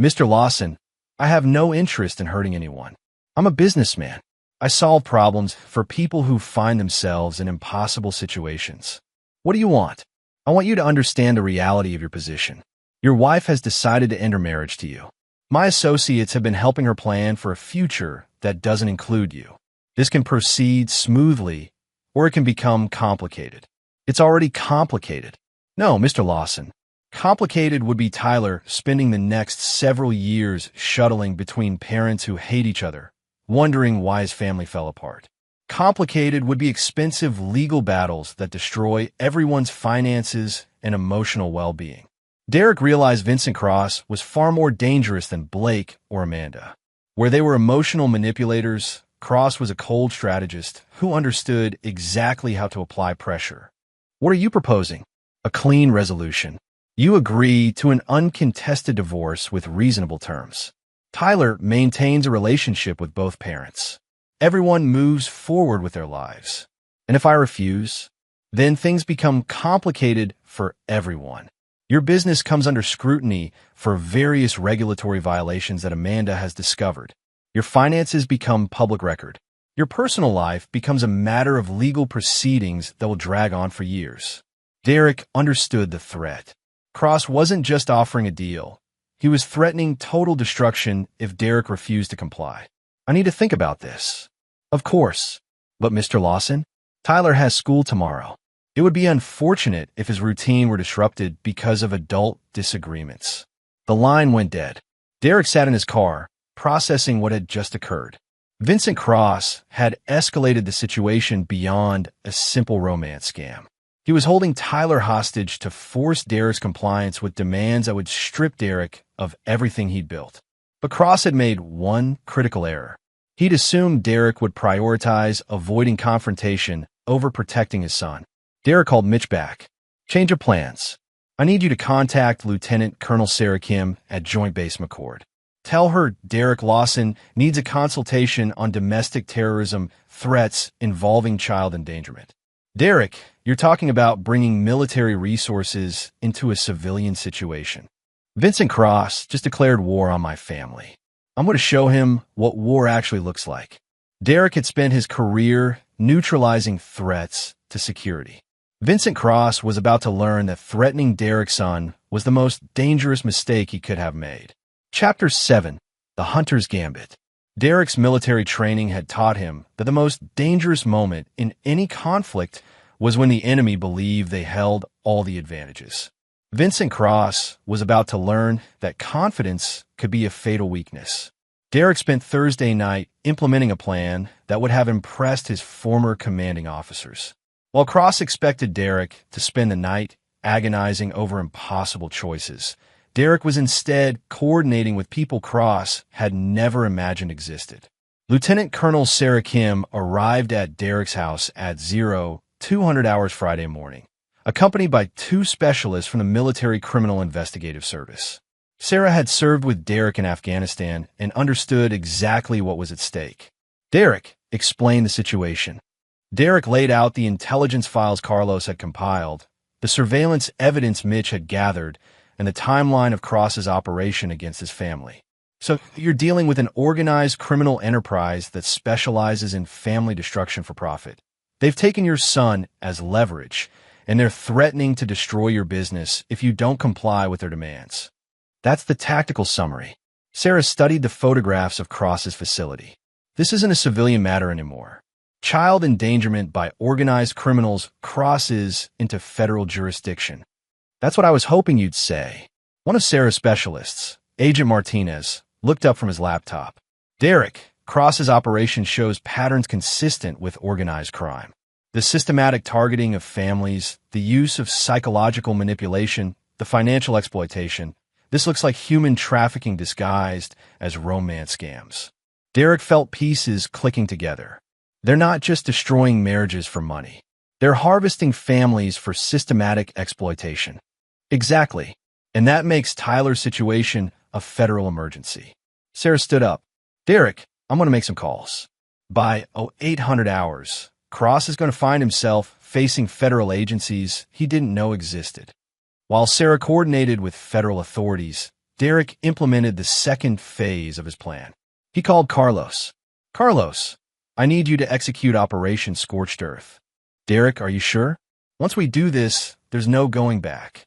Mr. Lawson, I have no interest in hurting anyone. I'm a businessman. I solve problems for people who find themselves in impossible situations. What do you want? I want you to understand the reality of your position. Your wife has decided to end her marriage to you. My associates have been helping her plan for a future that doesn't include you. This can proceed smoothly, or it can become complicated. It's already complicated. No, Mr. Lawson. Complicated would be Tyler spending the next several years shuttling between parents who hate each other, wondering why his family fell apart. Complicated would be expensive legal battles that destroy everyone's finances and emotional well-being. Derek realized Vincent Cross was far more dangerous than Blake or Amanda. Where they were emotional manipulators, Cross was a cold strategist who understood exactly how to apply pressure. What are you proposing? A clean resolution. You agree to an uncontested divorce with reasonable terms. Tyler maintains a relationship with both parents. Everyone moves forward with their lives. And if I refuse, then things become complicated for everyone. Your business comes under scrutiny for various regulatory violations that Amanda has discovered. Your finances become public record. Your personal life becomes a matter of legal proceedings that will drag on for years. Derek understood the threat. Cross wasn't just offering a deal. He was threatening total destruction if Derek refused to comply. I need to think about this. Of course. But Mr. Lawson, Tyler has school tomorrow. It would be unfortunate if his routine were disrupted because of adult disagreements. The line went dead. Derek sat in his car, processing what had just occurred. Vincent Cross had escalated the situation beyond a simple romance scam. He was holding Tyler hostage to force Derek's compliance with demands that would strip Derek of everything he'd built. But Cross had made one critical error. He'd assumed Derek would prioritize avoiding confrontation over protecting his son. Derek called Mitch back. Change of plans. I need you to contact Lieutenant Colonel Sarah Kim at Joint Base McCord. Tell her Derek Lawson needs a consultation on domestic terrorism threats involving child endangerment. Derek, you're talking about bringing military resources into a civilian situation. Vincent Cross just declared war on my family. I'm going to show him what war actually looks like. Derek had spent his career neutralizing threats to security. Vincent Cross was about to learn that threatening Derek's son was the most dangerous mistake he could have made. Chapter 7. The Hunter's Gambit. Derek's military training had taught him that the most dangerous moment in any conflict was when the enemy believed they held all the advantages. Vincent Cross was about to learn that confidence could be a fatal weakness. Derek spent Thursday night implementing a plan that would have impressed his former commanding officers. While Cross expected Derek to spend the night agonizing over impossible choices, Derek was instead coordinating with people Cross had never imagined existed. Lieutenant Colonel Sarah Kim arrived at Derek's house at 0200 hours Friday morning, accompanied by 2 specialists from the Military Criminal Investigative Service. Sarah had served with Derek in Afghanistan and understood exactly what was at stake. Derek explained the situation. Derek laid out the intelligence files Carlos had compiled, the surveillance evidence Mitch had gathered, and the timeline of Cross's operation against his family. So you're dealing with an organized criminal enterprise that specializes in family destruction for profit. They've taken your son as leverage, and they're threatening to destroy your business if you don't comply with their demands. That's the tactical summary. Sarah studied the photographs of Cross's facility. This isn't a civilian matter anymore. Child endangerment by organized criminals crosses into federal jurisdiction. That's what I was hoping you'd say. One of Sarah's specialists, Agent Martinez, looked up from his laptop. Derek, Cross's operation shows patterns consistent with organized crime. The systematic targeting of families, the use of psychological manipulation, the financial exploitation. This looks like human trafficking disguised as romance scams. Derek felt pieces clicking together. They're not just destroying marriages for money. They're harvesting families for systematic exploitation. Exactly. And that makes Tyler's situation a federal emergency. Sarah stood up. Derek, I'm going to make some calls. By 0800 hours, Cross is going to find himself facing federal agencies he didn't know existed. While Sarah coordinated with federal authorities, Derek implemented the second phase of his plan. He called Carlos. Carlos, I need you to execute Operation Scorched Earth. Derek, are you sure? Once we do this, there's no going back.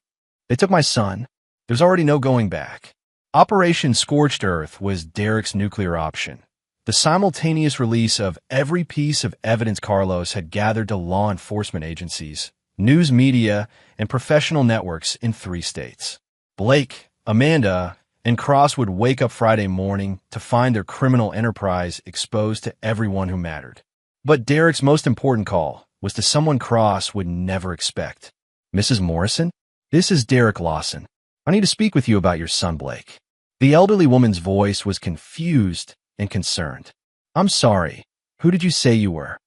They took my son. There's already no going back. Operation Scorched Earth was Derek's nuclear option. The simultaneous release of every piece of evidence Carlos had gathered to law enforcement agencies, news media, and professional networks in 3 states. Blake, Amanda, and Cross would wake up Friday morning to find their criminal enterprise exposed to everyone who mattered. But Derek's most important call was to someone Cross would never expect. "Mrs. Morrison? This is Derek Lawson. I need to speak with you about your son, Blake." The elderly woman's voice was confused and concerned. "I'm sorry. Who did you say you were?"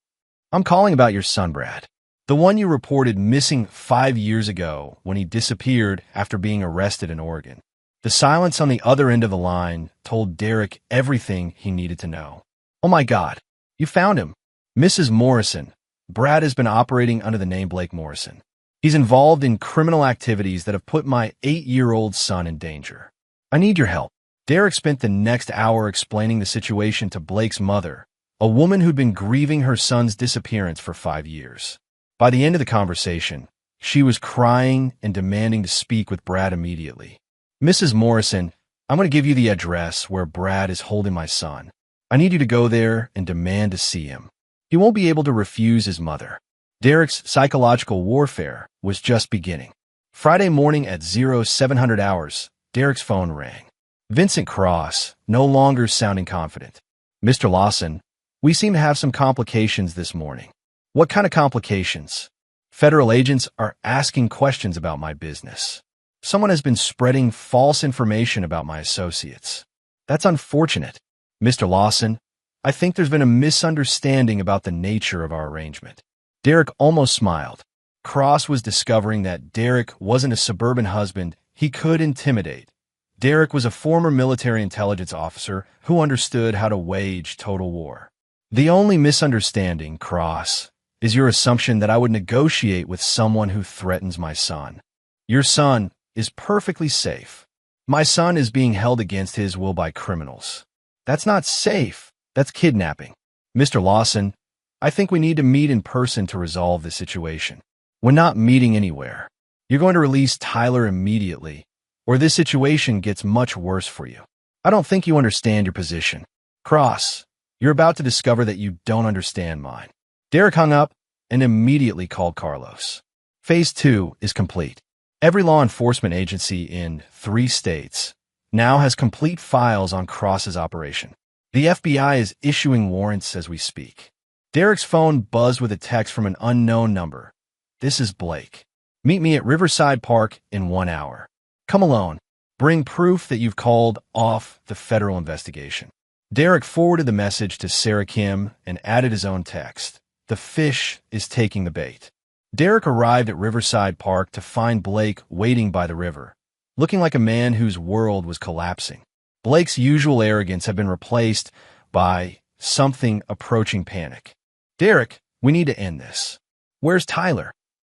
"I'm calling about your son, Brad. The one you reported missing 5 years ago when he disappeared after being arrested in Oregon." The silence on the other end of the line told Derek everything he needed to know. "Oh my God, you found him." "Mrs. Morrison, Brad has been operating under the name Blake Morrison. He's involved in criminal activities that have put my 8-year-old son in danger. I need your help." Derek spent the next hour explaining the situation to Blake's mother, a woman who'd been grieving her son's disappearance for 5 years. By the end of the conversation, she was crying and demanding to speak with Brad immediately. "Mrs. Morrison, I'm going to give you the address where Brad is holding my son. I need you to go there and demand to see him. He won't be able to refuse his mother." Derek's psychological warfare was just beginning. Friday morning at 0700 hours, Derek's phone rang. Vincent Cross, no longer sounding confident. "Mr. Lawson, we seem to have some complications this morning." "What kind of complications?" "Federal agents are asking questions about my business. Someone has been spreading false information about my associates." "That's unfortunate." "Mr. Lawson, I think there's been a misunderstanding about the nature of our arrangement." Derek almost smiled. Cross was discovering that Derek wasn't a suburban husband he could intimidate. Derek was a former military intelligence officer who understood how to wage total war. "The only misunderstanding, Cross, is your assumption that I would negotiate with someone who threatens my son. Your son is perfectly safe. My son is being held against his will by criminals. That's not safe. That's kidnapping. Mr. Lawson, I think we need to meet in person to resolve this situation." "We're not meeting anywhere. You're going to release Tyler immediately, or this situation gets much worse for you. I don't think you understand your position. Cross, you're about to discover that you don't understand mine." Derek hung up and immediately called Carlos. Phase 2 is complete. Every law enforcement agency in 3 states now has complete files on Cross's operation. The FBI is issuing warrants as we speak. Derek's phone buzzed with a text from an unknown number. "This is Blake. Meet me at Riverside Park in 1 hour. Come alone. Bring proof that you've called off the federal investigation." Derek forwarded the message to Sarah Kim and added his own text. "The fish is taking the bait." Derek arrived at Riverside Park to find Blake waiting by the river, looking like a man whose world was collapsing. Blake's usual arrogance had been replaced by something approaching panic. "Derek, we need to end this." "Where's Tyler?"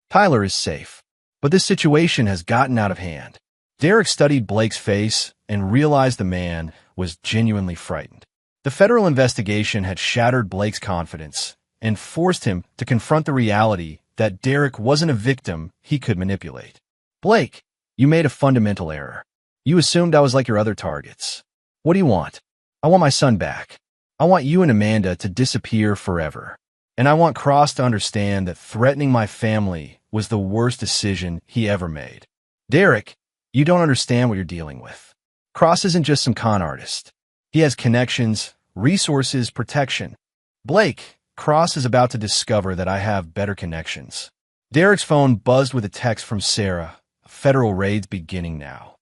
"Tyler is safe. But this situation has gotten out of hand." Derek studied Blake's face and realized the man was genuinely frightened. The federal investigation had shattered Blake's confidence and forced him to confront the reality that Derek wasn't a victim he could manipulate. "Blake, you made a fundamental error. You assumed I was like your other targets. What do you want?" "I want my son back. I want you and Amanda to disappear forever. And I want Cross to understand that threatening my family was the worst decision he ever made." "Derek, you don't understand what you're dealing with. Cross isn't just some con artist. He has connections, resources, protection. Blake, Cross is about to discover that I have better connections." Derek's phone buzzed with a text from Sarah. "A federal raid's beginning now."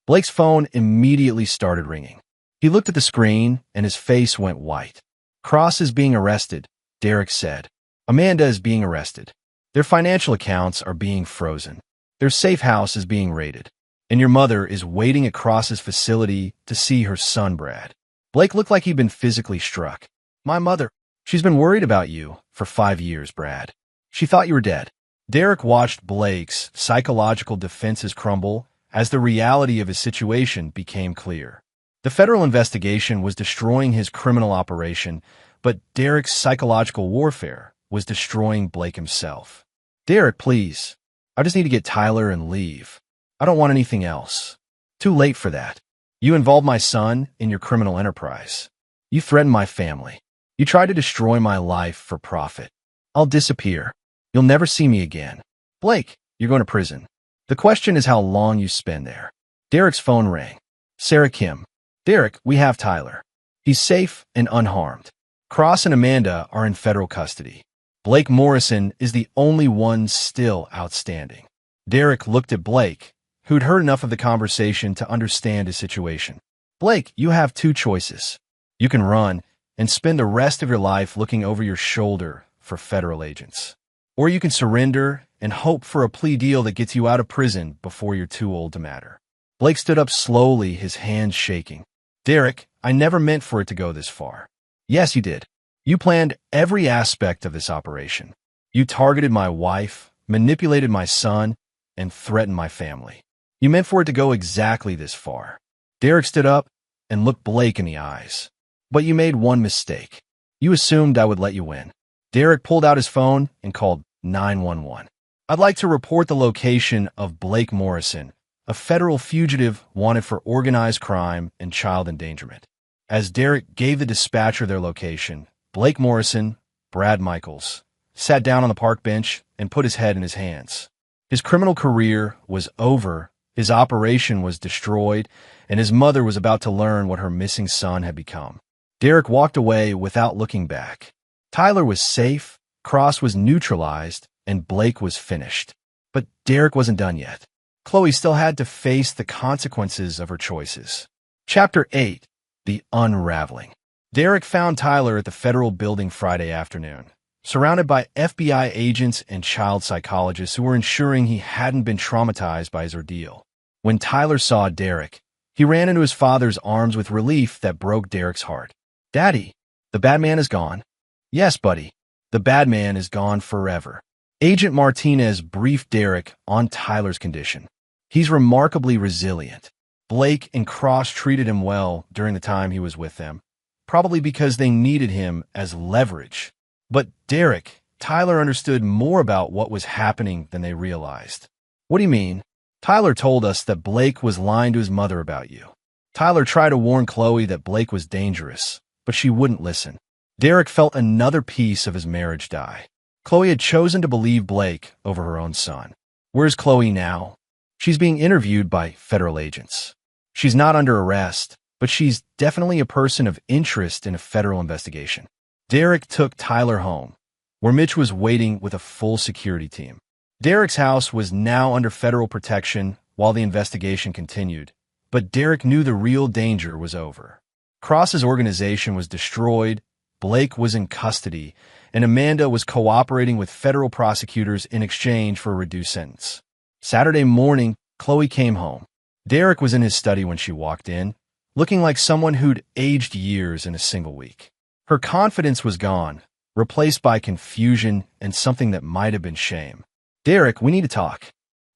Blake's phone immediately started ringing. He looked at the screen and his face went white. "Cross is being arrested," Derek said. "Amanda is being arrested. Their financial accounts are being frozen. Their safe house is being raided. And your mother is waiting at Cross's facility to see her son, Brad." Blake looked like he'd been physically struck. "My mother, she's been worried about you for 5 years, Brad. She thought you were dead." Derek watched Blake's psychological defenses crumble as the reality of his situation became clear. The federal investigation was destroying his criminal operation, but Derek's psychological warfare was destroying Blake himself. "Derek, please. I just need to get Tyler and leave. I don't want anything else. Too late for that. You involved my son in your criminal enterprise. You threatened my family. You tried to destroy my life for profit. I'll disappear. You'll never see me again. Blake, you're going to prison. The question is how long you spend there." Derek's phone rang. Sarah Kim. Derek, we have Tyler. He's safe and unharmed. Cross and Amanda are in federal custody. Blake Morrison is the only one still outstanding. Derek looked at Blake, who'd heard enough of the conversation to understand his situation. Blake, you have two choices. You can run and spend the rest of your life looking over your shoulder for federal agents. Or you can surrender and hope for a plea deal that gets you out of prison before you're too old to matter. Blake stood up slowly, his hands shaking. Derek, I never meant for it to go this far. Yes, you did. You planned every aspect of this operation. You targeted my wife, manipulated my son, and threatened my family. You meant for it to go exactly this far. Derek stood up and looked Blake in the eyes. But you made one mistake. You assumed I would let you win. Derek pulled out his phone and called 911. I'd like to report the location of Blake Morrison, a federal fugitive wanted for organized crime and child endangerment. As Derek gave the dispatcher their location, Blake Morrison, Brad Michaels, sat down on the park bench and put his head in his hands. His criminal career was over, his operation was destroyed, and his mother was about to learn what her missing son had become. Derek walked away without looking back. Tyler was safe, Cross was neutralized, and Blake was finished. But Derek wasn't done yet. Chloe still had to face the consequences of her choices. Chapter 8. The Unraveling. Derek found Tyler at the federal building Friday afternoon, surrounded by FBI agents and child psychologists who were ensuring he hadn't been traumatized by his ordeal. When Tyler saw Derek, he ran into his father's arms with relief that broke Derek's heart. Daddy, the bad man is gone. Yes, buddy, the bad man is gone forever. Agent Martinez briefed Derek on Tyler's condition. He's remarkably resilient. Blake and Cross treated him well during the time he was with them, probably because they needed him as leverage. But Derek, Tyler understood more about what was happening than they realized. What do you mean? Tyler told us that Blake was lying to his mother about you. Tyler tried to warn Chloe that Blake was dangerous, but she wouldn't listen. Derek felt another piece of his marriage die. Chloe had chosen to believe Blake over her own son. Where's Chloe now? She's being interviewed by federal agents. She's not under arrest, but she's definitely a person of interest in a federal investigation. Derek took Tyler home, where Mitch was waiting with a full security team. Derek's house was now under federal protection while the investigation continued, but Derek knew the real danger was over. Cross's organization was destroyed, Blake was in custody, and Amanda was cooperating with federal prosecutors in exchange for a reduced sentence. Saturday morning, Chloe came home. Derek was in his study when she walked in, looking like someone who'd aged years in a single week. Her confidence was gone, replaced by confusion and something that might have been shame. Derek, we need to talk.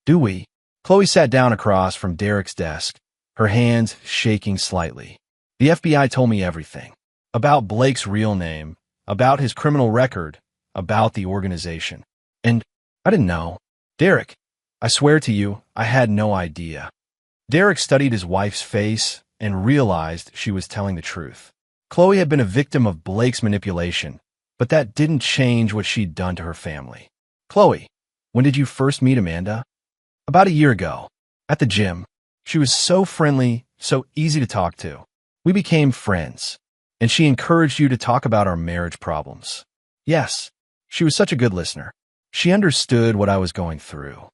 Do we? Chloe sat down across from Derek's desk, her hands shaking slightly. The FBI told me everything. About Blake's real name, about his criminal record, about the organization. And I didn't know. Derek, I swear to you, I had no idea. Derek studied his wife's face and realized she was telling the truth. Chloe had been a victim of Blake's manipulation, but that didn't change what she'd done to her family. Chloe, when did you first meet Amanda? About a year ago, at the gym. She was so friendly, so easy to talk to. We became friends, and she encouraged you to talk about our marriage problems. Yes, she was such a good listener. She understood what I was going through.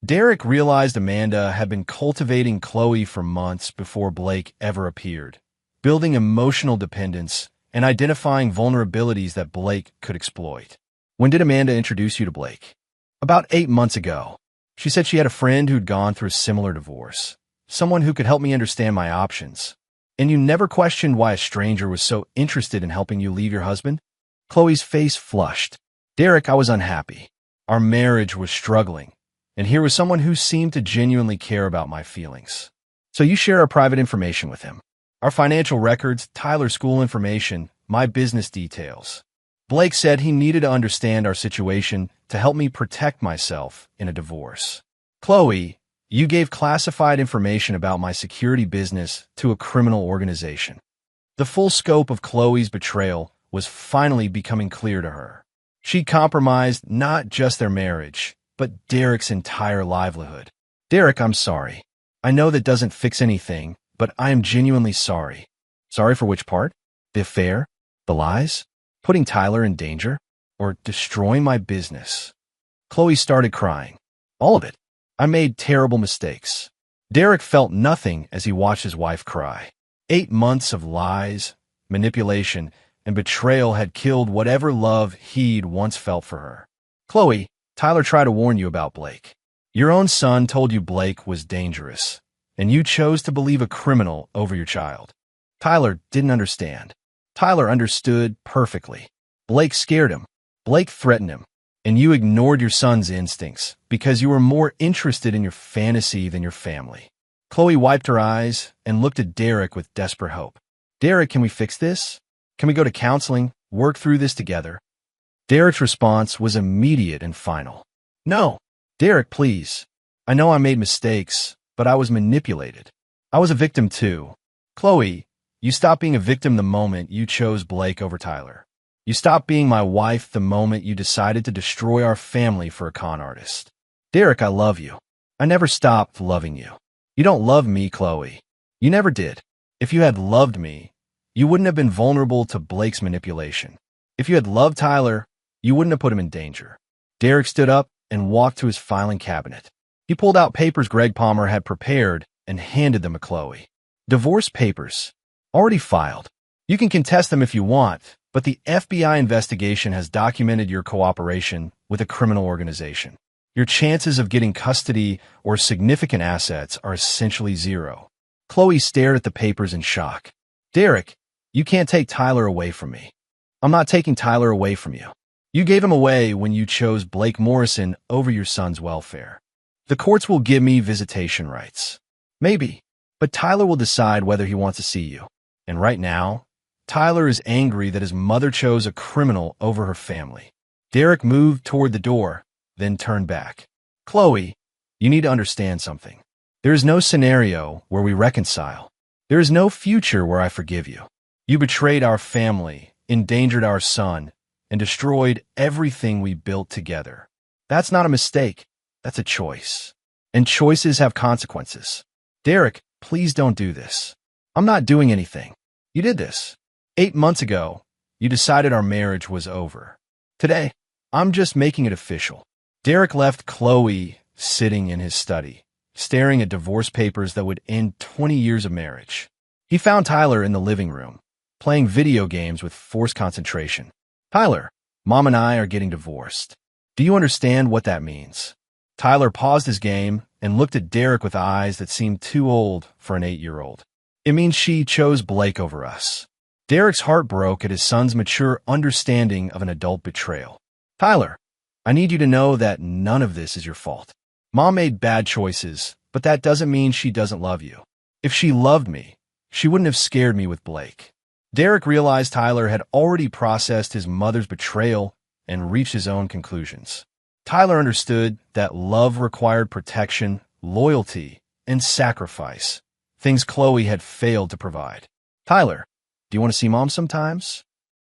Derek realized Amanda had been cultivating Chloe for months before Blake ever appeared, building emotional dependence and identifying vulnerabilities that Blake could exploit. When did Amanda introduce you to Blake? About 8 months ago. She said she had a friend who'd gone through a similar divorce, someone who could help me understand my options. And you never questioned why a stranger was so interested in helping you leave your husband? Chloe's face flushed. Derek, I was unhappy. Our marriage was struggling. And here was someone who seemed to genuinely care about my feelings. So you share our private information with him. Our financial records, Tyler's school information, my business details. Blake said he needed to understand our situation to help me protect myself in a divorce. Chloe, you gave classified information about my security business to a criminal organization. The full scope of Chloe's betrayal was finally becoming clear to her. She compromised not just their marriage, but Derek's entire livelihood. Derek, I'm sorry. I know that doesn't fix anything, but I am genuinely sorry. Sorry for which part? The affair? The lies? Putting Tyler in danger? Or destroying my business? Chloe started crying. All of it. I made terrible mistakes. Derek felt nothing as he watched his wife cry. 8 months of lies, manipulation, and betrayal had killed whatever love he'd once felt for her. Chloe, Tyler tried to warn you about Blake. Your own son told you Blake was dangerous, and you chose to believe a criminal over your child. Tyler didn't understand. Tyler understood perfectly. Blake scared him. Blake threatened him. And you ignored your son's instincts because you were more interested in your fantasy than your family. Chloe wiped her eyes and looked at Derek with desperate hope. Derek, can we fix this? Can we go to counseling, work through this together? Derek's response was immediate and final. No. Derek, please. I know I made mistakes, but I was manipulated. I was a victim too. Chloe, you stopped being a victim the moment you chose Blake over Tyler. You stopped being my wife the moment you decided to destroy our family for a con artist. Derek, I love you. I never stopped loving you. You don't love me, Chloe. You never did. If you had loved me, you wouldn't have been vulnerable to Blake's manipulation. If you had loved Tyler, you wouldn't have put him in danger. Derek stood up and walked to his filing cabinet. He pulled out papers Greg Palmer had prepared and handed them to Chloe. Divorce papers. Already filed. You can contest them if you want, but the FBI investigation has documented your cooperation with a criminal organization. Your chances of getting custody or significant assets are essentially zero. Chloe stared at the papers in shock. Derek, you can't take Tyler away from me. I'm not taking Tyler away from you. You gave him away when you chose Blake Morrison over your son's welfare. The courts will give me visitation rights. Maybe, but Tyler will decide whether he wants to see you. And right now, Tyler is angry that his mother chose a criminal over her family. Derek moved toward the door, then turned back. Chloe, you need to understand something. There is no scenario where we reconcile. There is no future where I forgive you. You betrayed our family, endangered our son, and destroyed everything we built together. That's not a mistake. That's a choice. And choices have consequences. Derek, please don't do this. I'm not doing anything. You did this. 8 months ago, you decided our marriage was over. Today, I'm just making it official. Derek left Chloe sitting in his study, staring at divorce papers that would end 20 years of marriage. He found Tyler in the living room, playing video games with forced concentration. Tyler, Mom and I are getting divorced. Do you understand what that means? Tyler paused his game and looked at Derek with eyes that seemed too old for an 8-year-old. It means she chose Blake over us. Derek's heart broke at his son's mature understanding of an adult betrayal. Tyler, I need you to know that none of this is your fault. Mom made bad choices, but that doesn't mean she doesn't love you. If she loved me, she wouldn't have scared me with Blake. Derek realized Tyler had already processed his mother's betrayal and reached his own conclusions. Tyler understood that love required protection, loyalty, and sacrifice, things Chloe had failed to provide. Tyler, do you want to see Mom sometimes?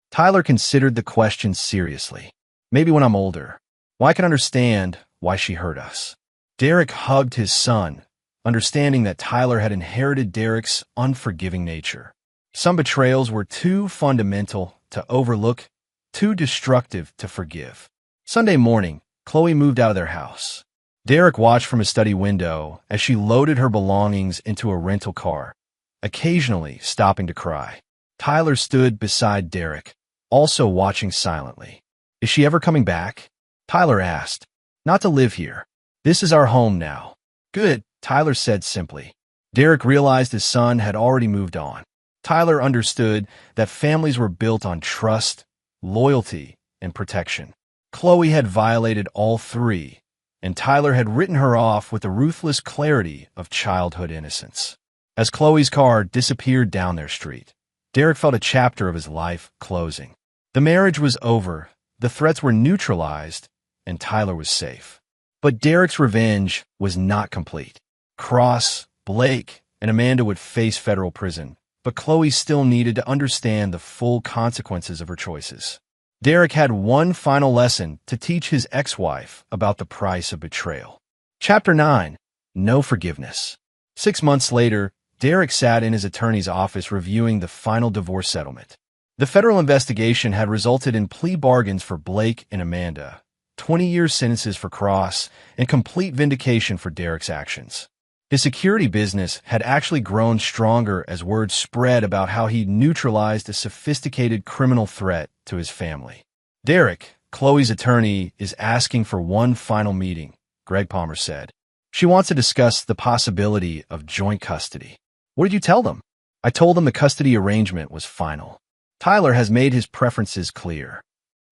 Tyler considered the question seriously. Maybe when I'm older. Well, I can understand why she hurt us. Derek hugged his son, understanding that Tyler had inherited Derek's unforgiving nature. Some betrayals were too fundamental to overlook, too destructive to forgive. Sunday morning, Chloe moved out of their house. Derek watched from his study window as she loaded her belongings into a rental car, occasionally stopping to cry. Tyler stood beside Derek, also watching silently. Is she ever coming back? Tyler asked. Not to live here. This is our home now. Good, Tyler said simply. Derek realized his son had already moved on. Tyler understood that families were built on trust, loyalty, and protection. Chloe had violated all three, and Tyler had written her off with the ruthless clarity of childhood innocence. As Chloe's car disappeared down their street, Derek felt a chapter of his life closing. The marriage was over, the threats were neutralized, and Tyler was safe. But Derek's revenge was not complete. Cross, Blake, and Amanda would face federal prison, but Chloe still needed to understand the full consequences of her choices. Derek had one final lesson to teach his ex-wife about the price of betrayal. Chapter 9. No Forgiveness. 6 months later, Derek sat in his attorney's office reviewing the final divorce settlement. The federal investigation had resulted in plea bargains for Blake and Amanda, 20-year sentences for Cross, and complete vindication for Derek's actions. His security business had actually grown stronger as word spread about how he neutralized a sophisticated criminal threat to his family. Derek, Chloe's attorney, is asking for one final meeting, Greg Palmer said. She wants to discuss the possibility of joint custody. What did you tell them? I told them the custody arrangement was final. Tyler has made his preferences clear.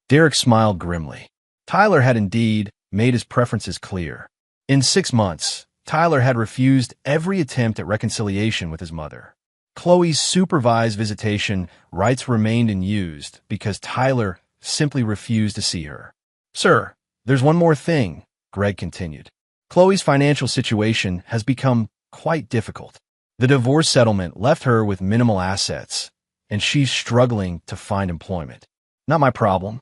Derek smiled grimly. Tyler had indeed made his preferences clear. In 6 months, Tyler had refused every attempt at reconciliation with his mother. Chloe's supervised visitation rights remained unused because Tyler simply refused to see her. Sir, there's one more thing, Greg continued. Chloe's financial situation has become quite difficult. The divorce settlement left her with minimal assets, and she's struggling to find employment. Not my problem.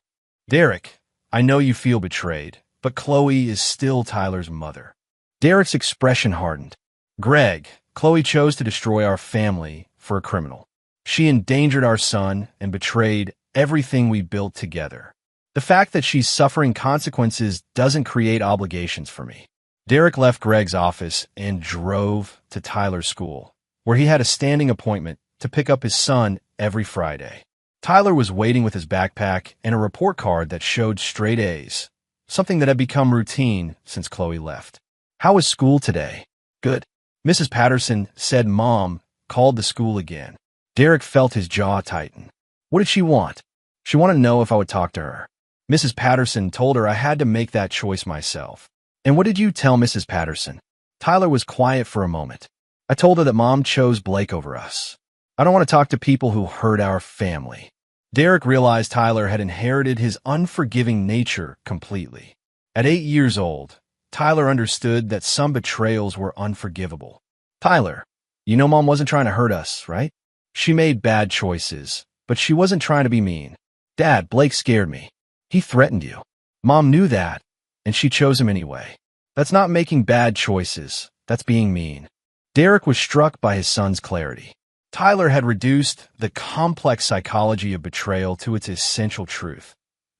Derek, I know you feel betrayed, but Chloe is still Tyler's mother. Derek's expression hardened. Greg, Chloe chose to destroy our family for a criminal. She endangered our son and betrayed everything we built together. The fact that she's suffering consequences doesn't create obligations for me. Derek left Greg's office and drove to Tyler's school, where he had a standing appointment to pick up his son every Friday. Tyler was waiting with his backpack and a report card that showed straight A's, something that had become routine since Chloe left. How was school today? Good. Mrs. Patterson said Mom called the school again. Derek felt his jaw tighten. What did she want? She wanted to know if I would talk to her. Mrs. Patterson told her I had to make that choice myself. And what did you tell Mrs. Patterson? Tyler was quiet for a moment. I told her that Mom chose Blake over us. I don't want to talk to people who hurt our family. Derek realized Tyler had inherited his unforgiving nature completely. At 8 years old, Tyler understood that some betrayals were unforgivable. Tyler, you know Mom wasn't trying to hurt us, right? She made bad choices, but she wasn't trying to be mean. Dad, Blake scared me. He threatened you. Mom knew that, and she chose him anyway. That's not making bad choices. That's being mean. Derek was struck by his son's clarity. Tyler had reduced the complex psychology of betrayal to its essential truth.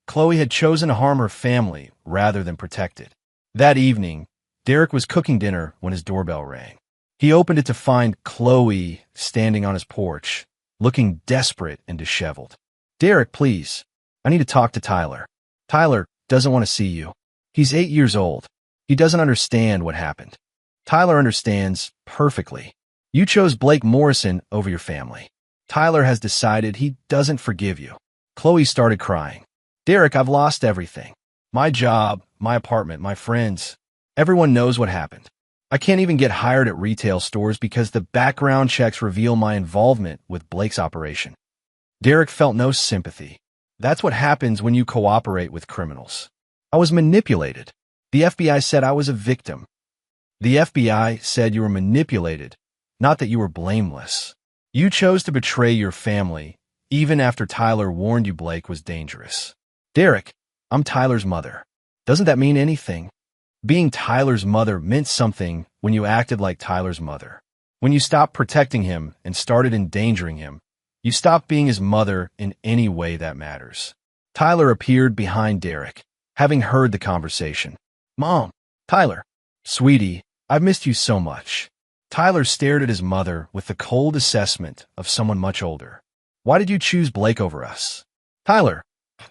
Chloe had chosen to harm her family rather than protect it. That evening, Derek was cooking dinner when his doorbell rang. He opened it to find Chloe standing on his porch, looking desperate and disheveled. Derek, please. I need to talk to Tyler. Tyler doesn't want to see you. He's 8 years old. He doesn't understand what happened. Tyler understands perfectly. You chose Blake Morrison over your family. Tyler has decided he doesn't forgive you. Chloe started crying. Derek, I've lost everything. My job, my apartment, my friends. Everyone knows what happened. I can't even get hired at retail stores because the background checks reveal my involvement with Blake's operation. Derek felt no sympathy. That's what happens when you cooperate with criminals. I was manipulated. The FBI said I was a victim. The FBI said you were manipulated, not that you were blameless. You chose to betray your family, even after Tyler warned you Blake was dangerous. Derek, I'm Tyler's mother. Doesn't that mean anything? Being Tyler's mother meant something when you acted like Tyler's mother. When you stopped protecting him and started endangering him, you stopped being his mother in any way that matters. Tyler appeared behind Derek, having heard the conversation. Mom, Tyler, sweetie, I've missed you so much. Tyler stared at his mother with the cold assessment of someone much older. Why did you choose Blake over us? Tyler,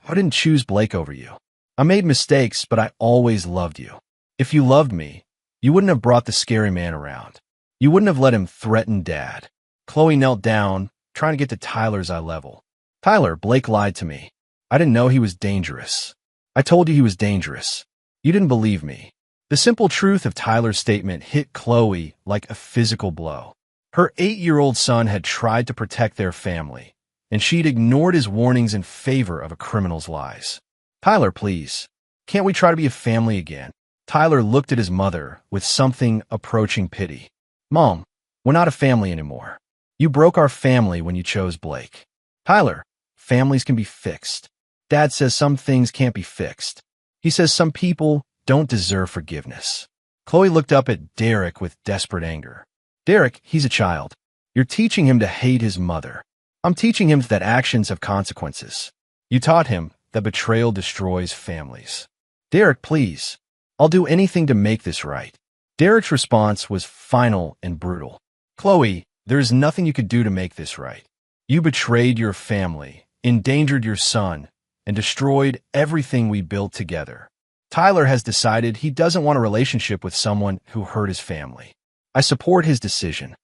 I didn't choose Blake over you. I made mistakes, but I always loved you. If you loved me, you wouldn't have brought the scary man around. You wouldn't have let him threaten Dad. Chloe knelt down, trying to get to Tyler's eye level. Tyler, Blake lied to me. I didn't know he was dangerous. I told you he was dangerous. You didn't believe me. The simple truth of Tyler's statement hit Chloe like a physical blow. Her 8-year-old son had tried to protect their family, and she'd ignored his warnings in favor of a criminal's lies. Tyler, please. Can't we try to be a family again? Tyler looked at his mother with something approaching pity. Mom, we're not a family anymore. You broke our family when you chose Blake. Tyler, families can be fixed. Dad says some things can't be fixed. He says some people don't deserve forgiveness. Chloe looked up at Derek with desperate anger. Derek, he's a child. You're teaching him to hate his mother. I'm teaching him that actions have consequences. You taught him that betrayal destroys families. Derek, please. I'll do anything to make this right. Derek's response was final and brutal. Chloe, there is nothing you could do to make this right. You betrayed your family, endangered your son, and destroyed everything we built together. Tyler has decided he doesn't want a relationship with someone who hurt his family. I support his decision.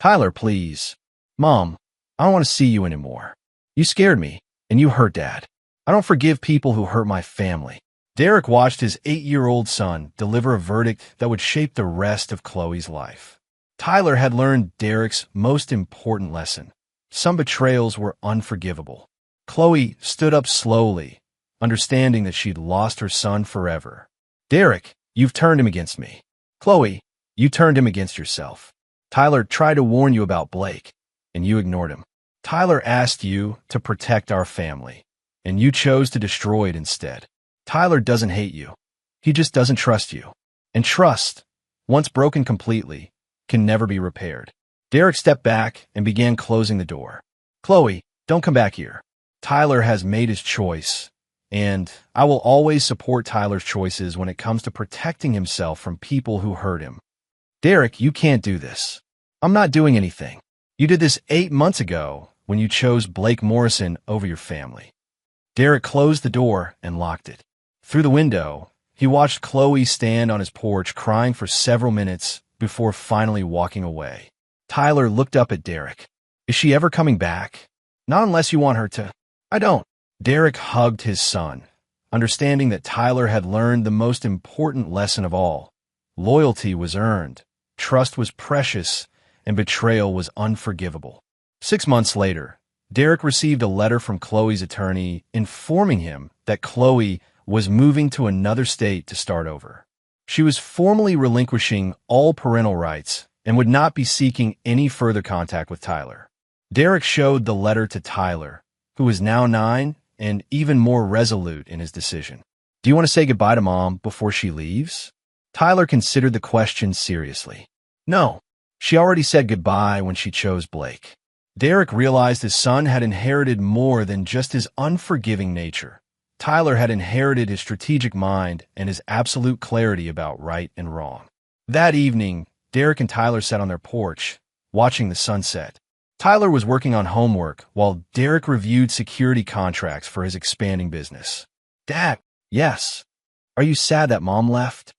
Tyler, please. Mom, I don't want to see you anymore. You scared me, and you hurt Dad. I don't forgive people who hurt my family. Derek watched his 8-year-old son deliver a verdict that would shape the rest of Chloe's life. Tyler had learned Derek's most important lesson. Some betrayals were unforgivable. Chloe stood up slowly, understanding that she'd lost her son forever. Derek, you've turned him against me. Chloe, you turned him against yourself. Tyler tried to warn you about Blake, and you ignored him. Tyler asked you to protect our family, and you chose to destroy it instead. Tyler doesn't hate you. He just doesn't trust you. And trust, once broken completely, can never be repaired. Derek stepped back and began closing the door. Chloe, don't come back here. Tyler has made his choice, and I will always support Tyler's choices when it comes to protecting himself from people who hurt him. Derek, you can't do this. I'm not doing anything. You did this 8 months ago when you chose Blake Morrison over your family. Derek closed the door and locked it. Through the window, he watched Chloe stand on his porch crying for several minutes before finally walking away. Tyler looked up at Derek. Is she ever coming back? Not unless you want her to. I don't. Derek hugged his son, understanding that Tyler had learned the most important lesson of all. Loyalty was earned, trust was precious, and betrayal was unforgivable. 6 months later, Derek received a letter from Chloe's attorney informing him that Chloe was moving to another state to start over. She was formally relinquishing all parental rights and would not be seeking any further contact with Tyler. Derek showed the letter to Tyler, who is now 9 and even more resolute in his decision. Do you want to say goodbye to Mom before she leaves? Tyler considered the question seriously. No, she already said goodbye when she chose Blake. Derek realized his son had inherited more than just his unforgiving nature. Tyler had inherited his strategic mind and his absolute clarity about right and wrong. That evening, Derek and Tyler sat on their porch, watching the sunset. Tyler was working on homework while Derek reviewed security contracts for his expanding business. Dad, yes. Are you sad that Mom left?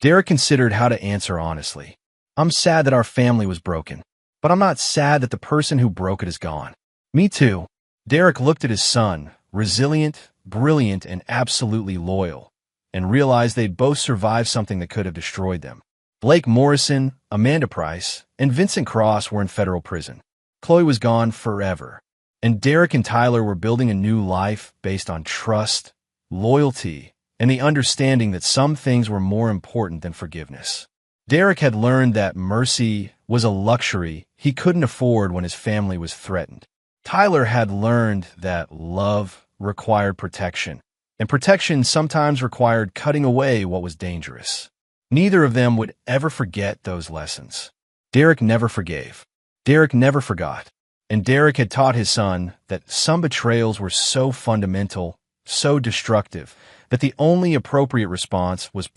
Derek considered how to answer honestly. I'm sad that our family was broken, but I'm not sad that the person who broke it is gone. Me too. Derek looked at his son, resilient, brilliant, and absolutely loyal, and realized they'd both survived something that could have destroyed them. Blake Morrison, Amanda Price, and Vincent Cross were in federal prison. Chloe was gone forever, and Derek and Tyler were building a new life based on trust, loyalty, and the understanding that some things were more important than forgiveness. Derek had learned that mercy was a luxury he couldn't afford when his family was threatened. Tyler had learned that love required protection, and protection sometimes required cutting away what was dangerous. Neither of them would ever forget those lessons. Derek never forgave. Derek never forgot. And Derek had taught his son that some betrayals were so fundamental, so destructive, that the only appropriate response was